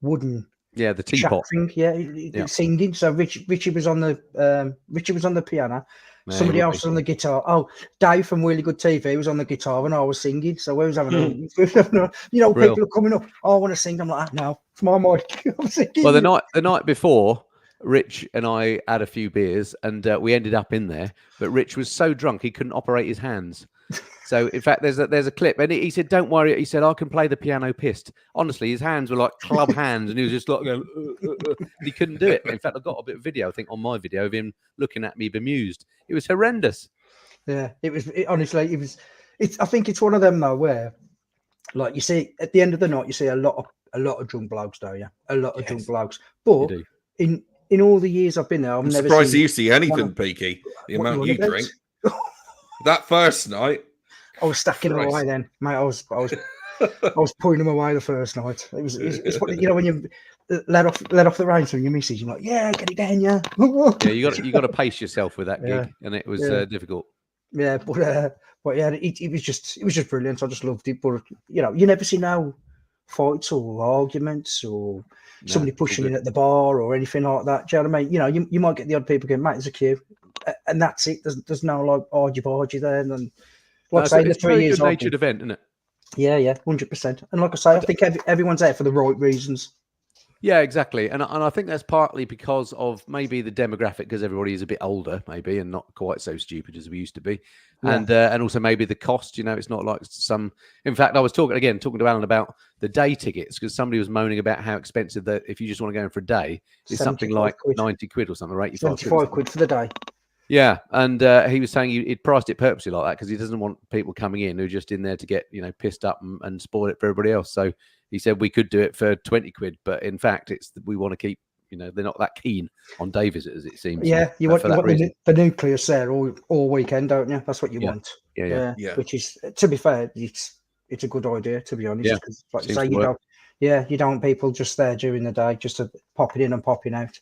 wooden the teapot thing, singing. So Richie was on the piano. Somebody else was on the guitar. Oh, Dave from Really Good TV was on the guitar and I was singing. So we was having people are coming up. Oh, I want to sing. I'm like, no, it's my mic. I'm singing. Well, the night before, Rich and I had a few beers and we ended up in there. But Rich was so drunk he couldn't operate his hands. So, in fact, there's a clip, and he said, "Don't worry." He said, "I can play the piano pissed." Honestly, his hands were like club hands, and he was just like going. He couldn't do it. In fact, I got a bit of video, I think, on my video of him looking at me bemused. It was horrendous. Yeah, it was. Honestly, it was. I think it's one of them though, where, like, you see at the end of the night, you see a lot of drunk blokes, don't you? A lot of drunk blokes. But in all the years I've been there, I'm never surprised you see anything, Peaky. The amount you drink. That first night. I was stacking them away then, mate. I was putting them away the first night. It's what, when you let off the reins from your missus, you're like, yeah, get it down, yeah. You got to pace yourself with that gig, and it was difficult. Yeah, but yeah, it was just brilliant. I just loved it. But you never see no fights or arguments or somebody pushing in at the bar or anything like that. Do you know what I mean? You might get the odd people going, mate, there's a queue, and that's it. There's no like argy-bargy there, and like I say, the 3 years, good-natured event, isn't it? Yeah, 100%. And like I say, I think everyone's there for the right reasons. Yeah, exactly. And I think that's partly because of maybe the demographic, because everybody is a bit older, maybe, and not quite so stupid as we used to be. Yeah. And also maybe the cost, it's not like some. In fact, I was talking to Alan about the day tickets, because somebody was moaning about how expensive that if you just want to go in for a day, it's something like £90 or something, or 85 quid for the day. Yeah, and he was saying he'd priced it purposely like that because he doesn't want people coming in who are just in there to get pissed up and spoil it for everybody else. So he said we could do it for 20 quid, but in fact we want to keep they're not that keen on day visitors, it seems. Yeah, you want the nucleus there all weekend, don't you? That's what you want. Yeah. Which is, to be fair, it's a good idea, to be honest. Yeah, like you say, you don't want people just there during the day just to popping in and popping out.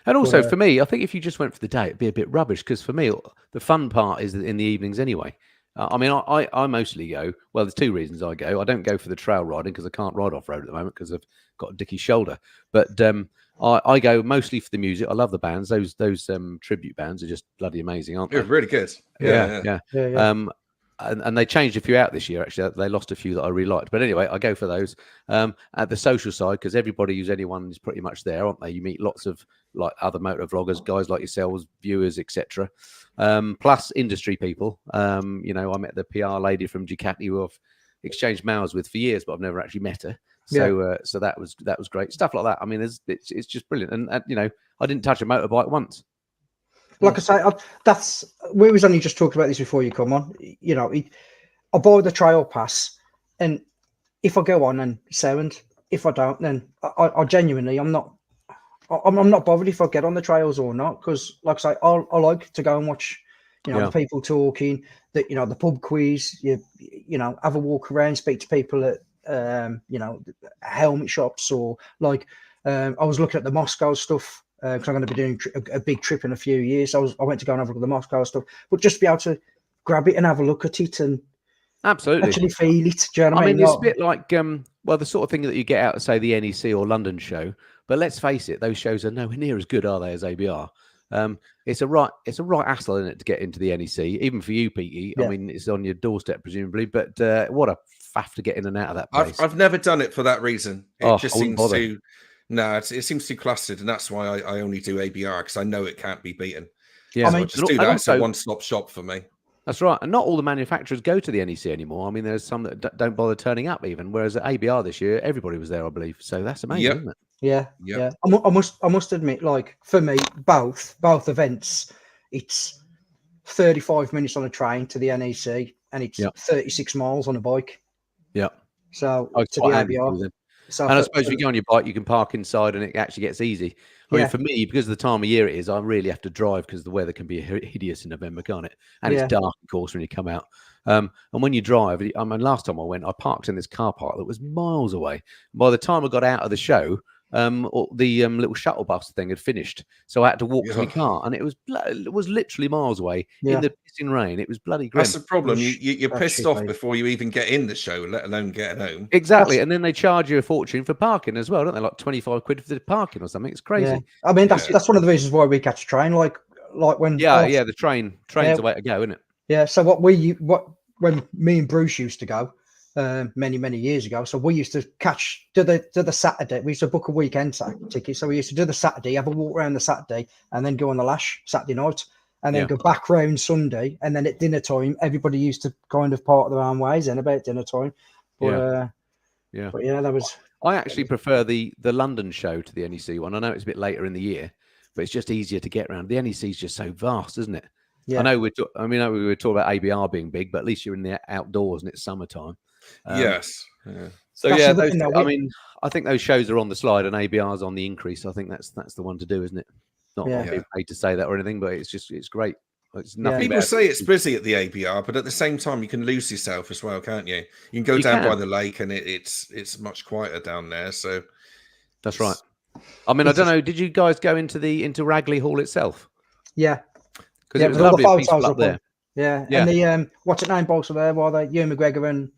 And also, for me, I think if you just went for the day, it'd be a bit rubbish, because for me, the fun part is in the evenings anyway. I mean, I mostly go, well, there's two reasons I go. I don't go for the trail riding because I can't ride off-road at the moment because I've got a dicky shoulder. But I go mostly for the music. I love the bands. Those tribute bands are just bloody amazing, aren't they? They're really good. Yeah. And they changed a few out this year, actually. They lost a few that I really liked. But anyway, I go for those. At the social side, because everybody who's anyone is pretty much there, aren't they? You meet lots of like other motor vloggers, guys like yourselves, viewers, etc. Plus industry people. I met the PR lady from Ducati who I've exchanged mails with for years, but I've never actually met her. So so that was great. Stuff like that. I mean, it's just brilliant. And I didn't touch a motorbike once. Like I say, we was only just talking about this before you come on. I buy the trail pass, and if I go on and sound, if I don't, then I genuinely I'm not bothered if I get on the trails or not, because like I say, I like to go and watch, the people talking, the pub quiz, have a walk around, speak to people at helmet shops, or like I was looking at the Moscow stuff. Because I'm going to be doing a big trip in a few years. I went to go and have a look at the Moscow stuff, but just be able to grab it and have a look at it and absolutely actually feel it. Do you know what I mean? It's a bit like the sort of thing that you get out of, say, the NEC or London show. But let's face it, those shows are nowhere near as good, are they, as ABR? It's a right hassle, isn't it, to get into the NEC, even for you, Peaky. Yeah. I mean, it's on your doorstep presumably, but what a faff to get in and out of that place. I've never done it for that reason. It just seems to. No, it seems too clustered, and that's why I only do ABR, because I know it can't be beaten. Yeah, so I just do that. It's a one-stop shop for me. That's right, and not all the manufacturers go to the NEC anymore. I mean, there's some that don't bother turning up even. Whereas at ABR this year, everybody was there, I believe. So that's amazing, isn't it? Yeah. I must admit, like for me, both events, it's 35 minutes on a train to the NEC, and it's 36 miles on a bike. Yeah. So Oh, it's to the quite handy ABR. too, then. So And I suppose if you go on your bike, you can park inside and it actually gets easy. I mean, Yeah. for me, because of the time of year it is, I really have to drive because the weather can be hideous in November, can't it? And Yeah. it's dark, of course, when you come out. And when you drive, I mean, last time I went, I parked in this car park that was miles away. By the time I got out of the show, the little shuttle bus thing had finished, so I had to walk to my car, and it was literally miles away in the pissing rain. It was bloody grim. That's the problem. Which- You're that's pissed shit, off mate. before you even get in the show, let alone getting home. Exactly, and then they charge you a fortune for parking as well, don't they? Like 25 quid for the parking or something. It's crazy. Yeah. I mean, Yeah. that's one of the reasons why we catch a train. Like when Yeah, the train's the way to go, isn't it? Yeah. So when me and Bruce used to go many years ago, so we used to do the Saturday. We used to book a weekend ticket, so we used to do the Saturday, have a walk around the Saturday, and then go on the lash Saturday night, and then go back round Sunday, and then at dinner time, everybody used to kind of part their own ways. Then about dinner time, but that was. I actually prefer the London show to the NEC one. I know it's a bit later in the year, but it's just easier to get around. The NEC is just so vast, isn't it? Yeah. I know we were talking about ABR being big, but at least you're in the outdoors and it's summertime. Yes. Yeah. So That's I mean, I think those shows are on the slide and ABR's on the increase. I think that's the one to do, isn't it? Not being paid to say that or anything, but it's great. It's nothing. People say it's busy at the ABR, but at the same time, you can lose yourself as well, can't you? You can go down by the lake, and it's much quieter down there. So that's right. I mean, I don't know. Did you guys go into Ragley Hall itself? Yeah, because it was lovely and peaceful up there. Yeah, and the what's it name box were there? Were they Ewan McGregor and?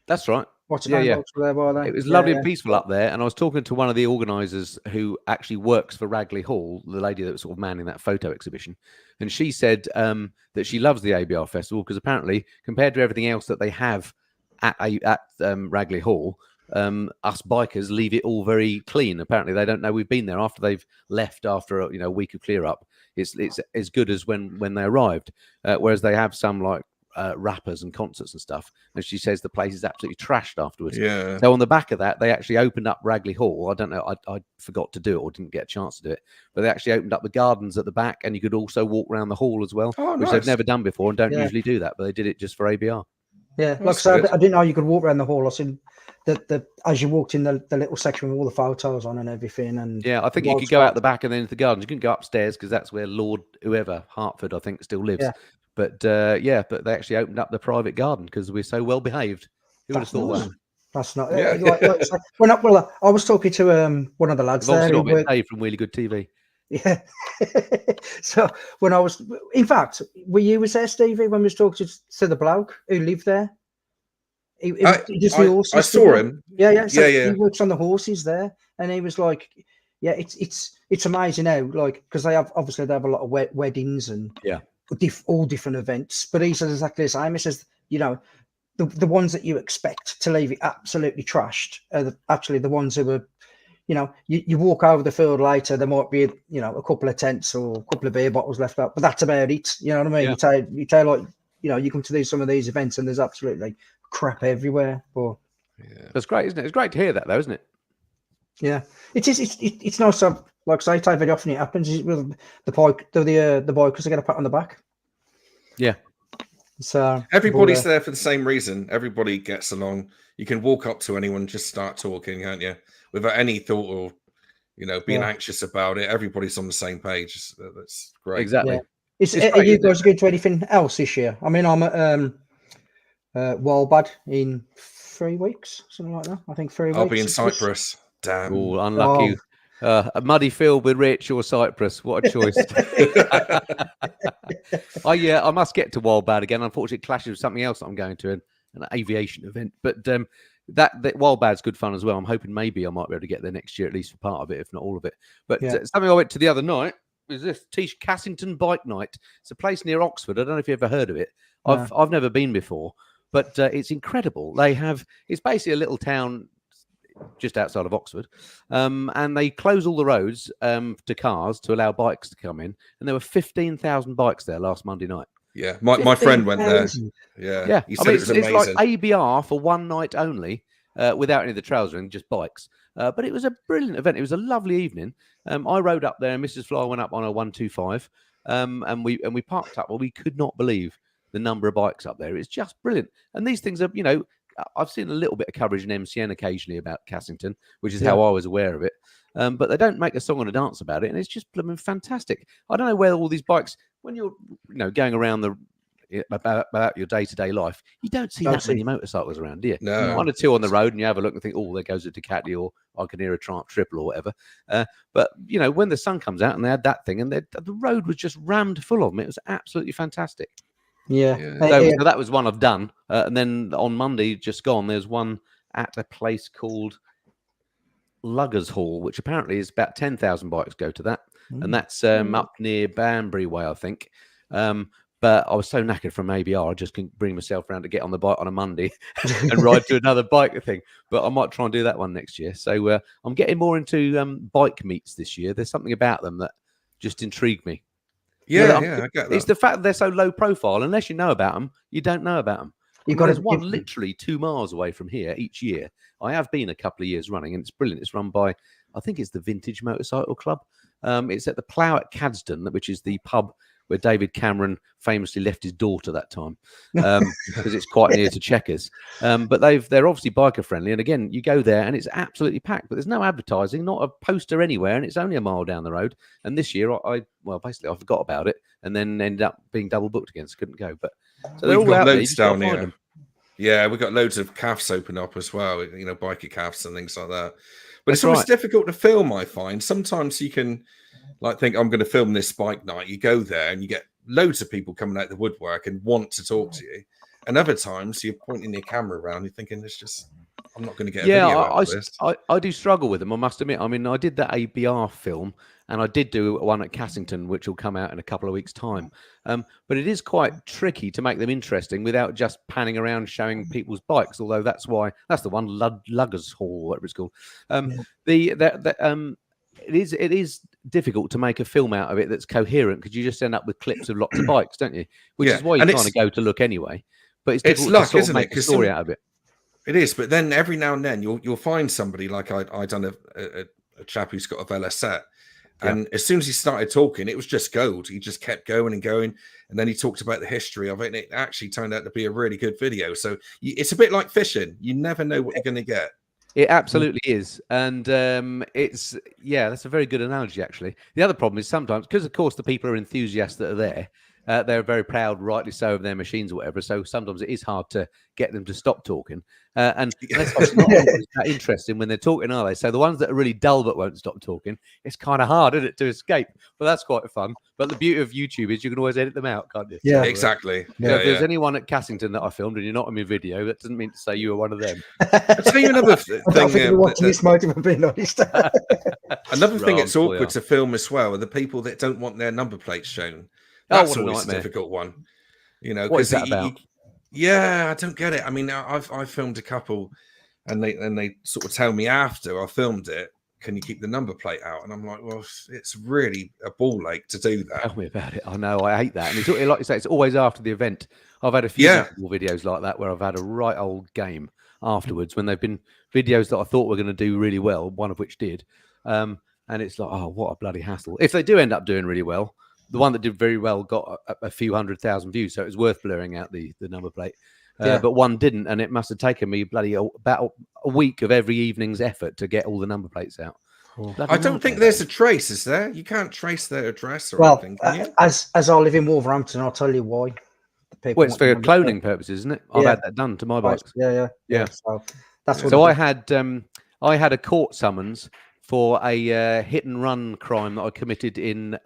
That's right. What's it name box were there? Were they? It was lovely and peaceful up there, and I was talking to one of the organisers who actually works for Ragley Hall, the lady that was sort of manning that photo exhibition, and she said that she loves the ABR festival because apparently, compared to everything else that they have at Ragley Hall, us bikers leave it all very clean. Apparently, they don't know we've been there after they've left after a week of clear up. It's as good as when they arrived, whereas they have some like rappers and concerts and stuff. And she says the place is absolutely trashed afterwards. Yeah. So on the back of that, they actually opened up Ragley Hall. I don't know, I forgot to do it or didn't get a chance to do it, but they actually opened up the gardens at the back, and you could also walk around the hall as well, which they've never done before and don't usually do that, but they did it just for ABR. Yeah, like I said, I didn't know you could walk around the hall. I seen the as you walked in the little section with all the photos on and everything. And yeah, I think you could go out the back and then into the gardens. You couldn't go upstairs because that's where Lord whoever Hertford, I think, still lives. Yeah. But but they actually opened up the private garden because we're so well behaved. Who would have thought that? That's not. Like, I was talking to one of the lads there. Who got paid from Really Good TV. Yeah. So when I was, in fact, were you there, Stevie, when we was talking to the bloke who lived there? I saw him. Yeah. So he works on the horses there, and he was like, "Yeah, it's amazing how, like, because they have a lot of weddings and all different events." But he says exactly the same. He says, the ones that you expect to leave it absolutely trashed are actually the ones who are. You walk over the field later, there might be, a couple of tents or a couple of beer bottles left out, but that's about it. You know what I mean? Yeah. You tell like, you come to do some of these events and there's absolutely crap everywhere. But that's great, isn't it? It's great to hear that, though, isn't it? Yeah, it is. It's nice. Like I say, very often it happens with the bikers they get a pat on the back. Yeah. So everybody's there for the same reason. Everybody gets along. You can walk up to anyone, just start talking, can't you? Without any thought or, being anxious about it. Everybody's on the same page. That's great. Exactly. Yeah. Are you guys going to anything else this year? I mean, I'm at Wildbad in 3 weeks, something like that. I think 3 weeks. I'll be in Cyprus. Damn. Oh, unlucky. A muddy field with Rich or Cyprus. What a choice. I must get to Wildbad again. Unfortunately, it clashes with something else that I'm going to, an aviation event. But that Wildbad's good fun as well. I'm hoping maybe I might be able to get there next year, at least for part of it, if not all of it. But something I went to the other night was this Cassington Bike Night. It's a place near Oxford. I don't know if you've ever heard of it. I've never been before, but it's incredible. It's basically a little town just outside of Oxford, and they close all the roads to cars to allow bikes to come in. And there were 15,000 bikes there last Monday night. Yeah, my friend went there. Yeah. He said it was amazing. It's like ABR for one night only, without any of the trails or anything, just bikes. But it was a brilliant event. It was a lovely evening. I rode up there, and Mrs. Fly went up on a 125, and we parked up. Well, we could not believe the number of bikes up there. It's just brilliant. And these things are, I've seen a little bit of coverage in MCN occasionally about Cassington, which is how I was aware of it. But they don't make a song and a dance about it, and it's just blooming fantastic. I don't know where all these bikes, when you're going around about your day-to-day life, you don't see that many motorcycles around, do you? No. 1 or 2 on the road, and you have a look and think, oh, there goes a Ducati, or I can hear a Triumph Triple or whatever. But when the sun comes out and they had that thing, and the road was just rammed full of them, it was absolutely fantastic. Yeah. So that was one I've done, and then on Monday, just gone, there's one at a place called Luggers Hall, which apparently is about 10,000 bikes go to that, and that's up near Banbury Way, I think. But I was so knackered from ABR, I just couldn't bring myself around to get on the bike on a Monday and ride to another bike thing. But I might try and do that one next year. So I'm getting more into bike meets this year. There's something about them that just intrigued me. I get that. It's the fact that they're so low profile. Unless you know about them, you don't know about them. There's one literally 2 miles away from here each year. I have been a couple of years running, and it's brilliant. It's run by, I think it's the Vintage Motorcycle Club. It's at the Plough at Cadston, which is the pub where David Cameron famously left his daughter that time, because it's quite near to Chequers. But they're obviously biker friendly, and again, you go there and it's absolutely packed. But there's no advertising, not a poster anywhere, and it's only a mile down the road. And this year, I forgot about it, and then ended up being double booked again, so couldn't go. But so they're all out there. Down here. Yeah, we've got loads of calves open up as well. Biker calves and things like that. But it's always difficult to film, I find. Sometimes you can think, I'm going to film this bike night. You go there and you get loads of people coming out the woodwork and want to talk to you. And other times you're pointing your camera around, you're thinking, I'm not going to get a video out of this. I do struggle with them, I must admit. I mean, I did that ABR film, and I did do one at Cassington, which will come out in a couple of weeks' time. But it is quite tricky to make them interesting without just panning around showing people's bikes. Although that's the one, Luggers Hall, whatever it's called. It is difficult to make a film out of it that's coherent, because you just end up with clips of lots of bikes, don't you? Which is why you kind of go to look anyway. But it's difficult to sort of make a story out of it. It is, but then every now and then you'll find somebody like I done a chap who's got a Velocette, and as soon as he started talking, it was just gold. He just kept going and going, and then he talked about the history of it, and it actually turned out to be a really good video. So it's a bit like fishing; you never know what you're going to get. It absolutely is, and that's a very good analogy, actually. The other problem is sometimes, because of course the people are enthusiasts that are there. They're very proud, rightly so, of their machines or whatever. So sometimes it is hard to get them to stop talking. And that's not always that interesting when they're talking, are they? So the ones that are really dull but won't stop talking, it's kind of hard, isn't it, to escape? But that's quite fun. But the beauty of YouTube is you can always edit them out, can't you? Yeah, exactly. If there's anyone at Cassington that I filmed and you're not in my video, that doesn't mean to say you were one of them. I'll tell you another thing. Watching this might have been honest. Another thing it's awkward to film as well are the people that don't want their number plates shown. That's always a difficult one, What is that about? I don't get it. I mean, I've filmed a couple, and they sort of tell me after I filmed it, can you keep the number plate out? And I'm like, well, it's really a ball ache to do that. Tell me about it. I know, I hate that. And it's like you say, it's always after the event. I've had a few videos like that where I've had a right old game afterwards when they've been videos that I thought were going to do really well, one of which did. And it's like, oh, what a bloody hassle. If they do end up doing really well, the one that did very well got a few 100,000 views, so it was worth blurring out the number plate. But one didn't, and it must have taken me about a week of every evening's effort to get all the number plates out. I don't think there's a trace, is there? You can't trace their address or anything, can you? As I live in Wolverhampton, I'll tell you why. Well, it's for cloning purposes, isn't it? I've had that done to my bikes. Yeah. So that's what. So I had a court summons for a hit and run crime that I committed in.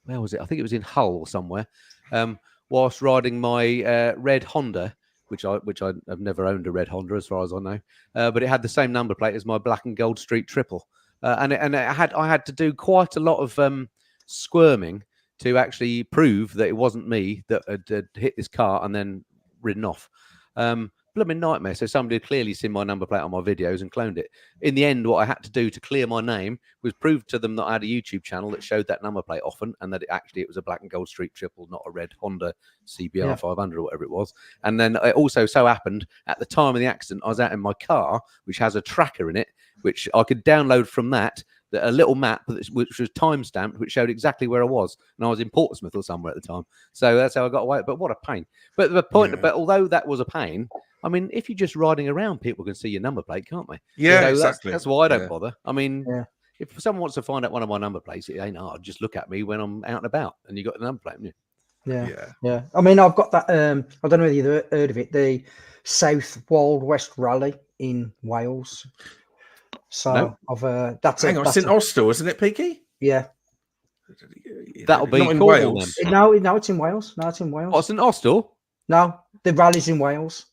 Where was it? I think it was in Hull or somewhere. Whilst riding my red Honda, which I have never owned a red Honda as far as I know, but it had the same number plate as my black and gold Street Triple, and I had to do quite a lot of squirming to actually prove that it wasn't me that had hit this car and then ridden off. Blooming nightmare. So somebody had clearly seen my number plate on my videos and cloned it. In the end, what I had to do to clear my name was prove to them that I had a YouTube channel that showed that number plate often, and that it was a black and gold Street Triple, not a red Honda CBR 500 or whatever it was. And then it also so happened at the time of the accident, I was out in my car, which has a tracker in it, which I could download from that, a little map which was time stamped, which showed exactly where I was, and I was in Portsmouth or somewhere at the time. So that's how I got away. But what a pain! But the point, but although that was a pain, I mean, if you're just riding around, people can see your number plate, can't they? Yeah, So exactly. That's why I don't Yeah. bother. I mean, Yeah. if someone wants to find out one of my number plates, it ain't hard. Just look at me when I'm out and about, and you got the number plate, haven't you? Yeah. I mean, I've got that. I don't know whether you've heard of it. The South Wild West Rally in Wales. So No. I've that's Hang on, it's in Austell, isn't it, Peaky? Yeah. That'll be not in Cornwall, Wales. then. No, it's in Wales. No, it's in Wales. What's in Austell? No, the rally's in Wales.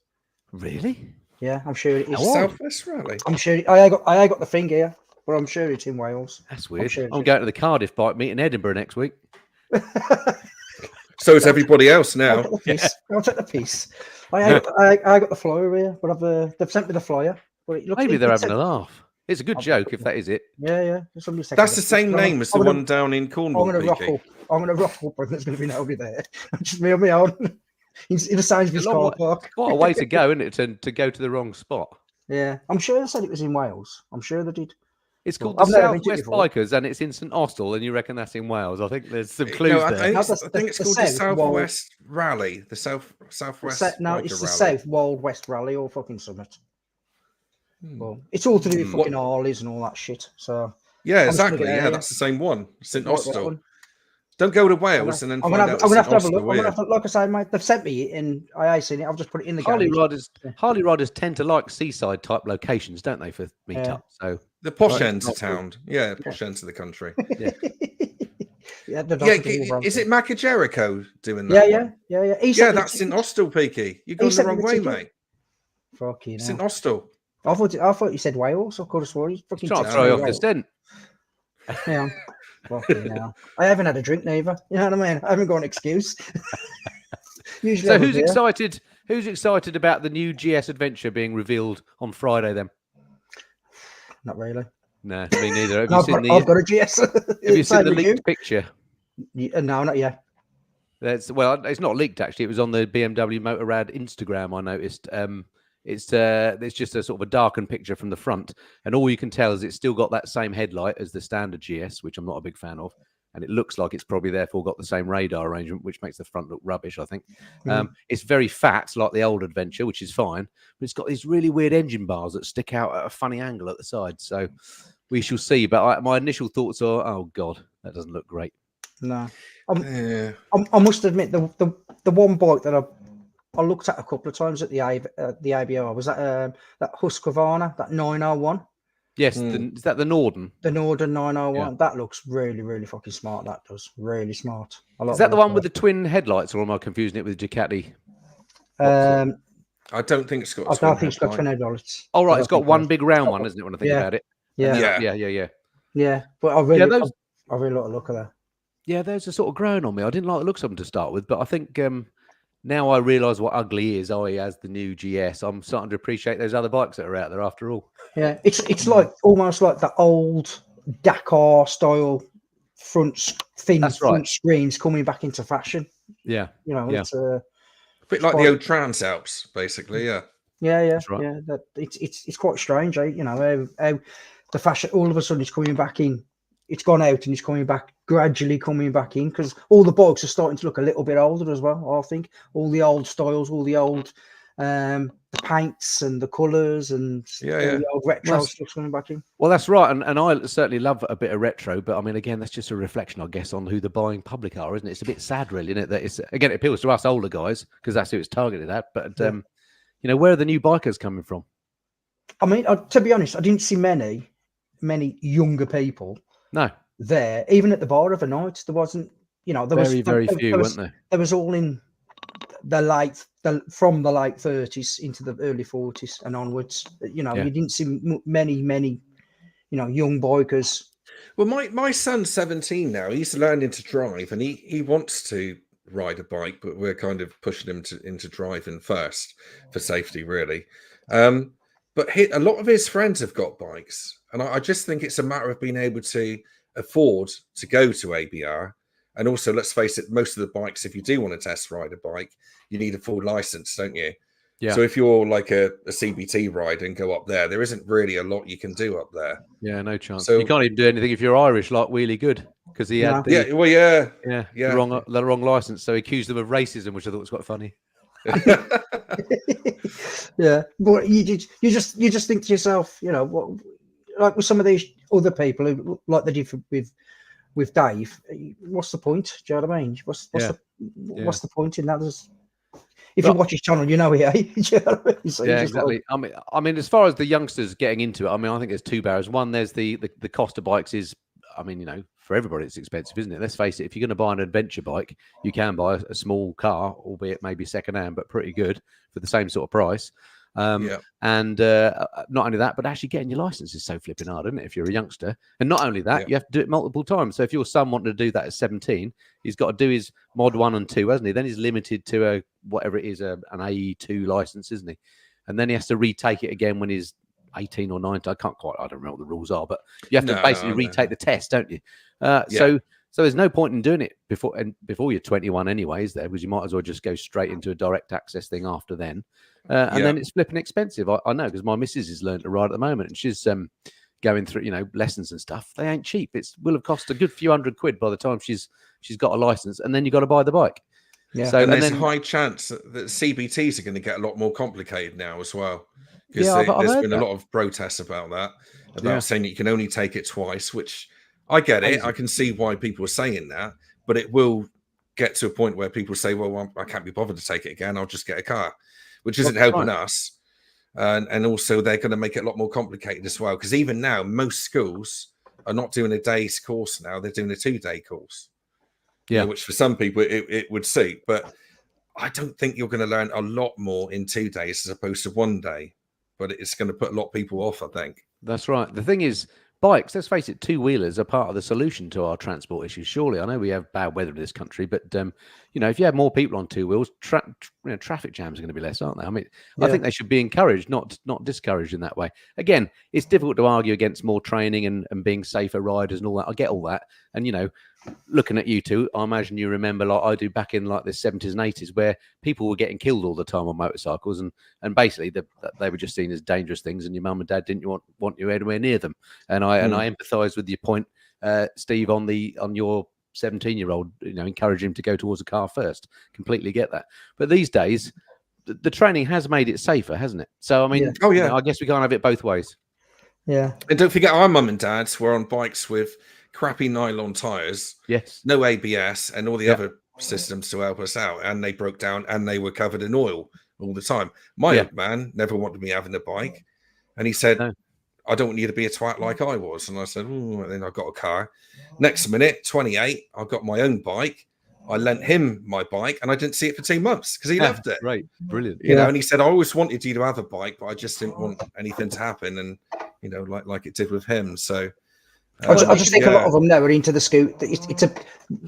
Really? Yeah, I'm sure it is. Southwest Rally. I'm sure. I got the thing here, but I'm sure it's in Wales. That's weird. sure I'm going to the Cardiff bike meet in Edinburgh next week. So is everybody else now. I'll take the piece. I got the flyer here, but they've sent me the flyer. But it looks, Maybe they're having a laugh. It's a good joke if that is it. Yeah. That's the same name as the one down in Cornwall. I'm gonna rock up, and there's gonna be nobody there. Just me on my own in the Sainsbury's car park. Quite a way to go, isn't it? To go to the wrong spot. Yeah, I'm sure they said it was in Wales. I'm sure they did. It's called I've the never been to it Southwest before. Bikers, and it's in St Austell, and you reckon that's in Wales? I think there's some clues No, I there. think No, it's that's the called the South Southwest Rally. The Southwest. No, Biker it's the Rally. South Wild West Rally or fucking summit. Well, it's all to do with fucking Harleys and all that shit. So Yeah, I'm just gonna exactly. get Yeah, there, that's the same one. St Right, that Austell. one. Don't go to Wales and then I'm find gonna out. have to have a St look. Austell, I'm gonna have to, like I say, mate, they've sent me it, and I ain't seen it. I've just put it in the garage. Harley riders tend to like seaside type locations, don't they, for meetup? So the posh ends of town. Yeah, posh ends of the country. Yeah, Is it Macca Jericho doing that? Yeah. Yeah, that's St Austell, Peaky. You're going the wrong way, mate. Fucking St Austell. I thought you said Wales. I could have sworn you fucking trying to throw you off the scent. Yeah. Fucking hell. I haven't had a drink neither. You know what I mean? I haven't got an excuse. Usually So who's excited? Who's excited about the new GS adventure being revealed on Friday then? Not really. No, me neither. Have I've got a GS. Have you seen the leaked picture? No, not yet. Well, it's not leaked actually. It was on the BMW Motorrad Instagram. I noticed. It's just a sort of a darkened picture from the front, and all you can tell is it's still got that same headlight as the standard GS, which I'm not a big fan of, and it looks like it's probably therefore got the same radar arrangement, which makes the front look rubbish, I think. It's very fat, like the old Adventure, which is fine, but it's got these really weird engine bars that stick out at a funny angle at the side. So we shall see. But my initial thoughts are, oh God, that doesn't look great. No. I must admit, the one bike that I looked at a couple of times at the ABR was that Husqvarna, that 901. Yes, is that the Norden? The Norden 901. Yeah. That looks really, really fucking smart. That does really smart. Is that the one with the twin headlights, or am I confusing it with Ducati? I don't think it's got. I don't think it's got twin headlights. Oh right, it's got one big round one, isn't it? When I think about it. Yeah. Yeah. But I really like the look of that. Yeah, those are sort of growing on me. I didn't like the looks of them to start with, but I think now I realise what ugly is, i.e. as the new GS, I'm starting to appreciate those other bikes that are out there after all. Yeah, it's like almost like the old Dakar style front screens coming back into fashion. Yeah. You know, yeah. It's a bit like the old Trans Alps, basically, yeah. Yeah. That's right. Yeah. It's quite strange, you know, how the fashion all of a sudden is coming back in. It's gone out and it's coming back, gradually coming back in, because all the bikes are starting to look a little bit older as well. I think all the old styles, all the old the paints and the colours and the old retro stuff's coming back in. Well, that's right, and I certainly love a bit of retro, but I mean, again, that's just a reflection, I guess, on who the buying public are, isn't it? It's a bit sad, really, isn't it? That it's again, it appeals to us older guys because that's who it's targeted at. But you know, where are the new bikers coming from? I mean, to be honest, I didn't see many younger people. No, there, even at the bar of a night, there wasn't. You know, there was very few, weren't there? There was all in from the late 30s into the early 40s and onwards. You know, you didn't see many, you know, young bikers. Well, my son's 17 now. He's learning to drive, and he wants to ride a bike, but we're kind of pushing him into driving first for safety, really. But a lot of his friends have got bikes. And I just think it's a matter of being able to afford to go to ABR. And also, let's face it, most of the bikes, if you do want to test ride a bike, you need a full license, don't you? Yeah. So if you're like a CBT rider and go up there isn't really a lot you can do up there. Yeah, no chance. So, you can't even do anything if you're Irish, like Wheelie Good, because he had the wrong license. So he accused them of racism, which I thought was quite funny. Yeah, but you just think to yourself, what, like with some of these other people who, like they did with Dave, what's the point? Do you know what I mean? What's the point in that? If you watch his channel, you know he hates. You know what I mean? So yeah, exactly. I mean, as far as the youngsters getting into it, I mean, I think there's two barriers. One, there's the cost of bikes is, I mean, for everybody, it's expensive, isn't it? Let's face it. If you're going to buy an adventure bike, you can buy a small car, albeit maybe secondhand, but pretty good for the same sort of price. And not only that, but actually getting your license is so flipping hard, isn't it? If you're a youngster, and not only that, you have to do it multiple times. So if your son wanted to do that at 17, he's got to do his mod 1 and 2, hasn't he? Then he's limited to whatever it is, an AE2 license, isn't he? And then he has to retake it again when he's 18 or 19. I don't remember what the rules are, but you have to basically retake the test, don't you? So there's no point in doing it before you're 21 anyway, is there? Because you might as well just go straight into a direct access thing after then. And then it's flipping expensive. I know, because my missus is learning to ride at the moment, and she's going through, lessons and stuff. They ain't cheap. It will have cost a good few £100 by the time she's got a license, and then you got to buy the bike. Yeah. So there's a high chance that CBTs are going to get a lot more complicated now as well, because there's been a lot of protests about that, saying that you can only take it twice, which I get it. I can see why people are saying that, but it will get to a point where people say, well, I can't be bothered to take it again. I'll just get a car, which isn't helping us. And also they're going to make it a lot more complicated as well. Because even now, most schools are not doing a day's course now. They're doing a 2-day course. Yeah. Which for some people it would suit. But I don't think you're going to learn a lot more in 2 days as opposed to 1 day. But it's going to put a lot of people off, I think. That's right. The thing is, bikes, let's face it, two-wheelers are part of the solution to our transport issues. Surely, I know we have bad weather in this country, but if you have more people on two wheels, traffic jams are going to be less, aren't they? I mean, I think they should be encouraged, not discouraged in that way. Again, it's difficult to argue against more training and being safer riders and all that. I get all that, and looking at you two, I imagine you remember, like I do, back in like the 70s and 80s, where people were getting killed all the time on motorcycles, and basically they were just seen as dangerous things, and your mum and dad didn't want you anywhere near them. And I empathise with your point, Steve, on your 17-year-old, encourage him to go towards a car first. Completely get that. But these days, the training has made it safer, hasn't it? So I mean, I guess we can't have it both ways. Yeah. And don't forget, our mum and dads were on bikes with crappy nylon tires, no ABS, and all the other systems to help us out, and they broke down and they were covered in oil all the time. My old man never wanted me having a bike, and he said, I don't want you to be a twat like I was. And I said, and then I got a car. Next minute, 28, I got my own bike. I lent him my bike, and I didn't see it for 2 months because he loved it. Right, brilliant. You know, and he said, I always wanted you to have a bike, but I just didn't want anything to happen, and like it did with him. So I just think a lot of them now are into the scoot. It's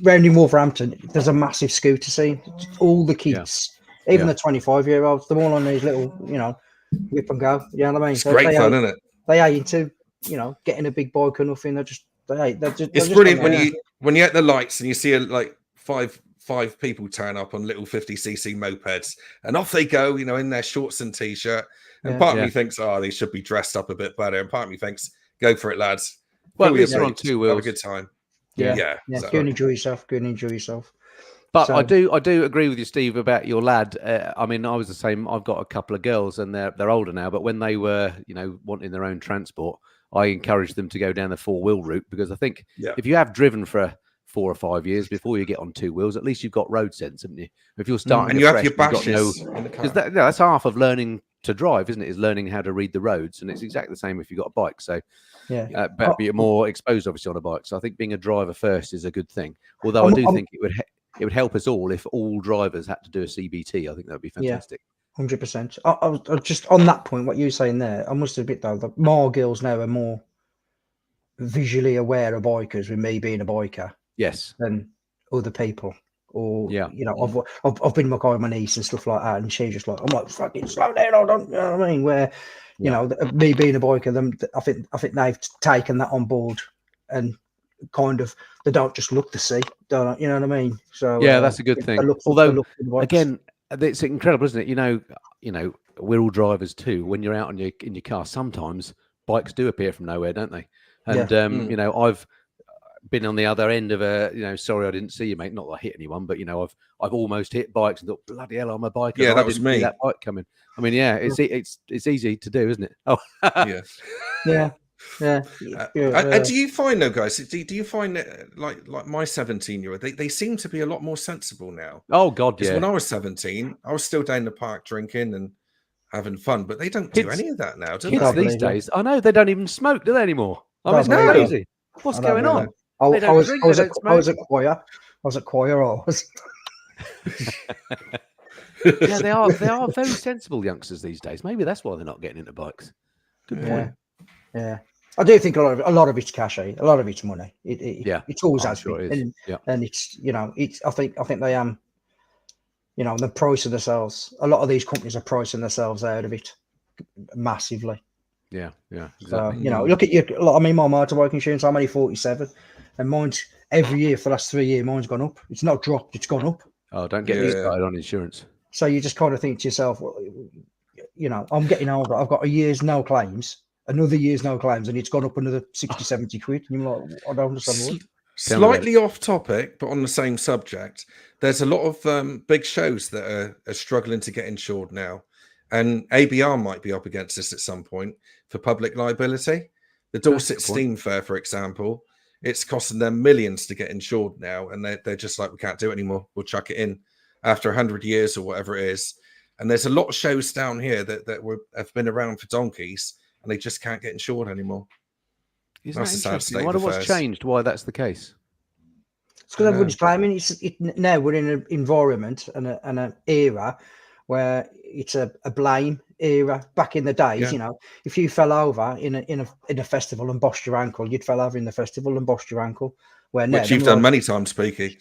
round in Wolverhampton. There's a massive scooter scene. All the kids, even the 25-year-olds, they're all on these little, whip and go. You know what I mean? It's great fun, isn't it? They ain't into, getting a big bike or nothing. It's brilliant when you at the lights and you see like five people turn up on little 50cc mopeds, and off they go, in their shorts and t-shirt. And part of me thinks, they should be dressed up a bit better. And part of me thinks, go for it, lads. Well, they're on two wheels. Have a good time. Yeah. Go and enjoy yourself. But I do agree with you, Steve, about your lad. I mean, I was the same. I've got a couple of girls, and they're older now. But when they were, wanting their own transport, I encouraged them to go down the 4-wheel route, because I think if you have driven for 4 or 5 years before you get on 2 wheels, at least you've got road sense, haven't you? If you're starting and you have your bashes in the car. That's half of learning to drive, isn't it? Is learning how to read the roads, and it's exactly the same if you've got a bike. So but you're more exposed, obviously, on a bike. So I think being a driver first is a good thing. Although I do think it would help us all if all drivers had to do a CBT. I think that would be fantastic. 100%. I was just on that point, what you were saying there, I must admit, though, that more girls now are more visually aware of bikers, with me being a biker, than other people. Or, I've been with my niece and stuff like that, and she's just like, I'm like, fucking slow down, I don't, you know what I mean? Where, me being a biker, I think they've taken that on board, and kind of, they don't just look to see, don't, you know what I mean? So that's a good thing. Although, again, it's incredible, isn't it? We're all drivers too. When you're out in your car, sometimes bikes do appear from nowhere, don't they? And I've been on the other end of a, sorry I didn't see you, mate. Not that I hit anyone, but I've almost hit bikes and thought, bloody hell, I'm a biker. Yeah, that was didn't see me. that bike coming. I mean, yeah, it's easy to do, isn't it? Oh, yeah. Yeah. And do you find though, guys? Do you find that like my 17-year-old, they seem to be a lot more sensible now? Oh God, Because yeah. when I was 17, I was still down the park drinking and having fun, but they don't do any of that now, do Kids they? these days, I know they don't even smoke, do they anymore? I mean, it's No. crazy. What's going on? I was at choir. Yeah, they are very sensible youngsters these days. Maybe that's why they're not getting into bikes. Good point. Yeah. I do think a lot of it's cash, a lot of it's money. It's always has been, and it's I think they they're pricing themselves. A lot of these companies are pricing themselves out of it massively. Yeah, exactly. So, look at you. I mean, my motorbike insurance, I'm only 47, and mine's every year for the last 3 years, mine's gone up. It's not dropped, it's gone up. Oh, don't get me started on insurance. So you just kind of think to yourself, well, I'm getting older. I've got a year's no claims, another year's no claims, and it's gone up another 60, 70 quid. And you're like, I don't understand. Slightly off topic, but on the same subject, there's a lot of big shows that are struggling to get insured now. And ABR might be up against this at some point for public liability. The Dorset Steam Fair, for example, it's costing them millions to get insured now. And they're just like, we can't do it anymore. We'll chuck it in after 100 years or whatever it is. And there's a lot of shows down here that have been around for donkeys and they just can't get insured anymore. Isn't that interesting? I wonder what's changed, why that's the case. It's because everybody's claiming now we're in an environment and an era where it's a blame era. Back in the days, if you fell over in a festival and bossed your ankle, you'd fell over in the festival and bossed your ankle. Which you've done many times, Speaky.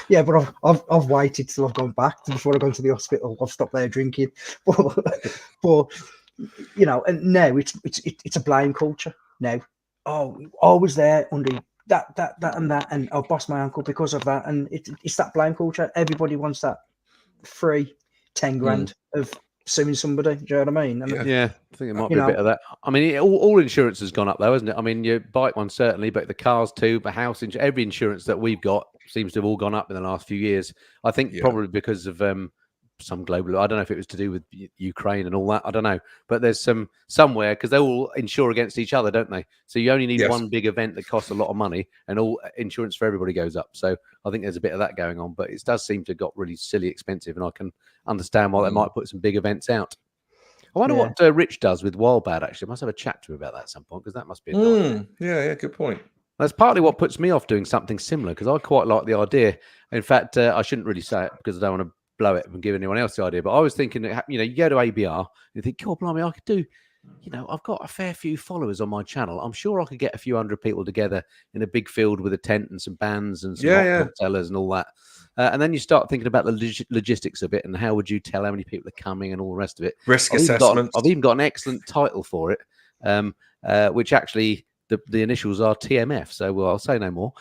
Yeah, but I've waited till I've gone back before I go to the hospital. I've stopped there drinking, but and now it's a blame culture now. Oh, I was there under that and I bossed my ankle because of that, and it's that blame culture. Everybody wants that free 10 grand of suing somebody. Do you know what I mean? And I think it might be a bit of that. I mean, all insurance has gone up though, hasn't it? I mean, your bike one certainly, but the cars too, the house insurance, every insurance that we've got seems to have all gone up in the last few years. I think probably because of some global, I don't know if it was to do with Ukraine and all that, I don't know, but there's somewhere, because they all insure against each other, don't they? So you only need one big event that costs a lot of money and all insurance for everybody goes up. So I think there's a bit of that going on, but it does seem to have got really silly expensive, and I can understand why they might put some big events out. I wonder what Rich does with Wildbad, actually. I must have a chat to him about that at some point, because that must be a nightmare. Yeah, good point. That's partly what puts me off doing something similar, because I quite like the idea. In fact, I shouldn't really say it because I don't want to blow it and give anyone else the idea. But I was thinking, you go to ABR and you think, God, blimey, I could do, I've got a fair few followers on my channel. I'm sure I could get a few hundred people together in a big field with a tent and some bands and some tellers and all that. And then you start thinking about the logistics of it and how would you tell how many people are coming and all the rest of it. Risk assessment. I've even got an excellent title for it, which actually the initials are TMF. So I'll say no more.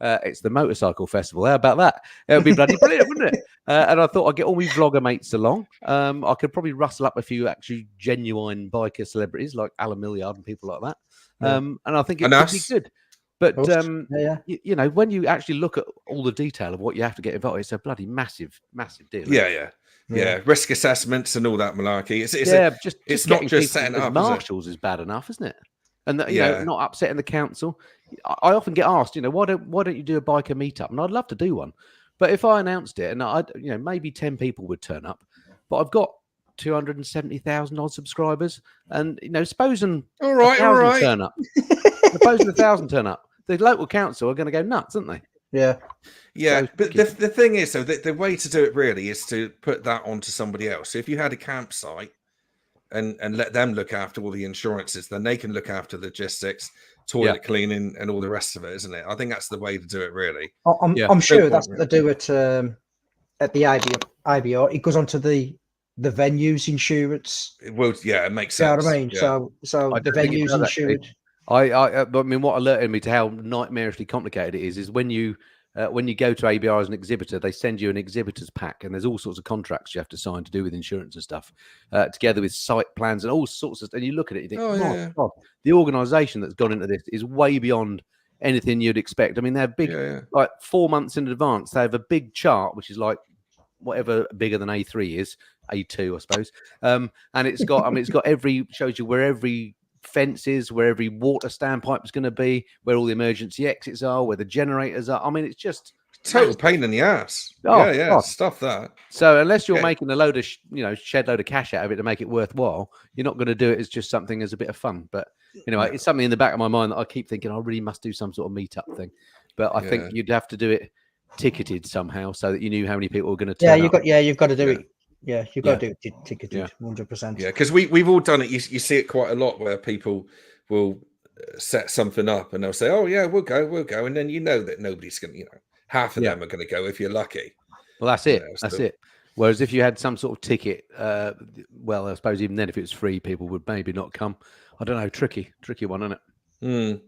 It's the Motorcycle Festival. How about that? It would be bloody brilliant, wouldn't it? And I thought I'd get all my vlogger mates along. I could probably rustle up a few actually genuine biker celebrities like Alan Millyard and people like that. And I think it would be good. But, when you actually look at all the detail of what you have to get involved, it's a bloody massive, massive deal. Yeah. Risk assessments and all that malarkey. It's not just setting up. Marshals is bad enough, isn't it? And not upsetting the council. I often get asked, why don't you do a biker meetup? And I'd love to do one, but if I announced it, and maybe 10 people would turn up, but I've got 270,000 odd subscribers, and supposing all right, turn up, supposing 1,000 turn up, the local council are going to go nuts, aren't they? Yeah. So, but the thing is, though, the way to do it really is to put that onto somebody else. So if you had a campsite and let them look after all the insurances, then they can look after logistics, toilet cleaning, and all the rest of it, isn't it? I think that's the way to do it, really. I'm sure that's what they do at the IBR. It goes onto the venues insurance. It makes sense. You know what I mean? So the venues insurance. I mean, what alerted me to how nightmarishly complicated it is when you when you go to ABR as an exhibitor, they send you an exhibitor's pack, and there's all sorts of contracts you have to sign to do with insurance and stuff, together with site plans and all sorts of. And you look at it, you think, Oh, my yeah. God, the organisation that's gone into this is way beyond anything you'd expect. I mean, they're big, like 4 months in advance. They have a big chart, which is like whatever bigger than A3 is, A2, I suppose. And it's got, I mean, it's got shows you where every fence is, where every water standpipe is going to be, where all the emergency exits are, where the generators are. I mean, it's just total pain in the ass. Oh, yeah, God. Stuff that. So unless you're making a load of, shed load of cash out of it to make it worthwhile, you're not going to do it as just something as a bit of fun. But anyway, it's something in the back of my mind that I keep thinking I really must do some sort of meetup thing. But I think you'd have to do it ticketed somehow so that you knew how many people were going to turn up. You've got to do it. Yeah, you've got to do it ticketed, 100%. Yeah, because we've all done it. You see it quite a lot where people will set something up and they'll say, "Oh yeah, we'll go," and then you know that nobody's going to, half of them are going to go if you're lucky. Well, that's it. That's it. Whereas if you had some sort of ticket, well, I suppose even then, if it was free, people would maybe not come. I don't know. Tricky one, isn't it?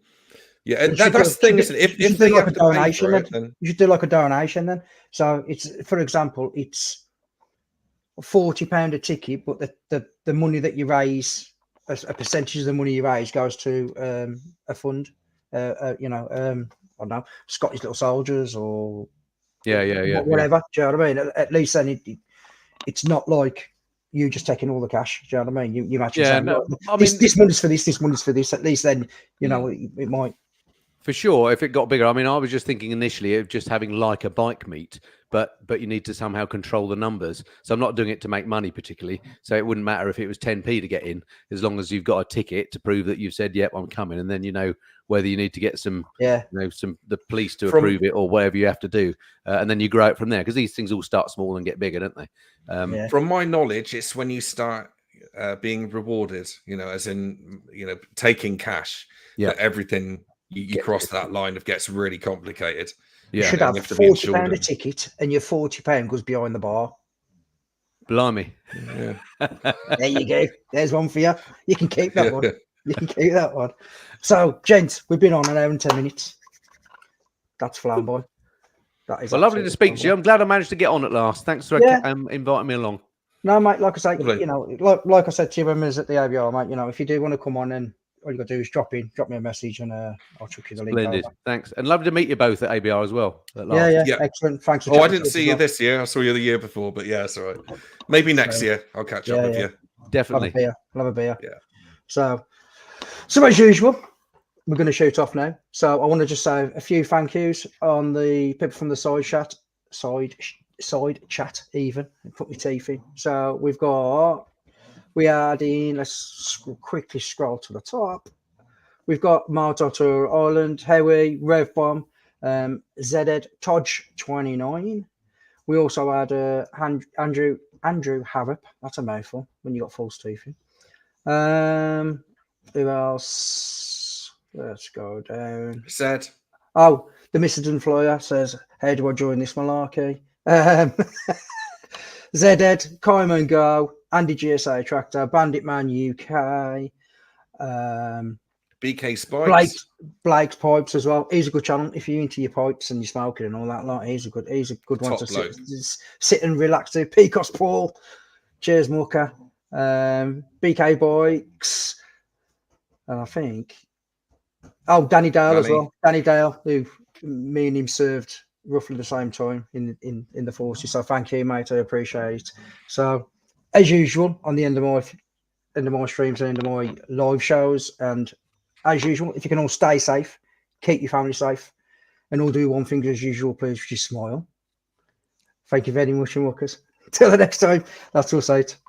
Yeah, that's the thing, isn't it? If they have a donation, then you should do like a donation. Then, so it's, for example, it's £40 a ticket, but the money that you raise, a percentage of the money you raise goes to a fund. I don't know, Scottish Little Soldiers or whatever. Do you know what I mean? At least then it's not like you just taking all the cash. Do you know what I mean? You actually saying, this money's for this, this money's for this. At least then it might. For sure, if it got bigger. I mean, I was just thinking initially of just having like a bike meet, but you need to somehow control the numbers. So I'm not doing it to make money particularly. So it wouldn't matter if it was 10p to get in, as long as you've got a ticket to prove that you've said, "Yep, I'm coming," and then whether you need to get the police to approve it or whatever you have to do, and then you grow it from there, because these things all start small and get bigger, don't they? From my knowledge, it's when you start being rewarded, as in taking cash for everything. You cross that line, it gets really complicated. You should have £40 a ticket, and your £40 goes behind the bar. Blimey. Yeah. There you go. There's one for you. You can keep that one. You can keep that one. So, gents, we've been on an hour and 10 minutes. That's flown by. That is lovely to speak to you. I'm glad I managed to get on at last. Thanks for inviting me along. No, mate, like I say, like I said to you when we was at the ABR, mate, if you do want to come on, and all you got to do is drop me a message, and I'll chuck you the link. Splendid. Thanks. And lovely to meet you both at ABR as well. Yeah. Excellent. Thanks for I didn't see you this year. I saw you the year before, but yeah, it's all right. Maybe next year I'll catch up with you. Definitely. Love a beer. Yeah. So as usual, we're going to shoot off now. So I want to just say a few thank yous on the people from the side chat even. Put my teeth in. So we had in, let's quickly scroll to the top. We've got Mar.Dr. Ireland, Howie, Revbomb, Zed, Todge 29. We also had Andrew Harrop. That's a mouthful when you got false teeth in. Who else? Let's go down. Zed. Oh, the Mr. Flyer says, "How do I join this malarkey?" Zed, Kaiman Go, Andy GSA Tractor, Bandit Man UK, BK Spikes, Blake's Pipes as well. He's a good channel if you're into your pipes and your smoking and all that. Like, he's a good one to sit and relax to. Pecos Paul, cheers Mucker, BK Bikes, and I think Danny Dale as well. Danny Dale, who me and him served roughly the same time in the forces. So thank you, mate. I appreciate it. So as usual, on the end of my streams and end of my live shows, and as usual, if you can all stay safe, keep your family safe, and all do one thing as usual, please, which is smile. Thank you very much, and workers. Till the next time, that's all said.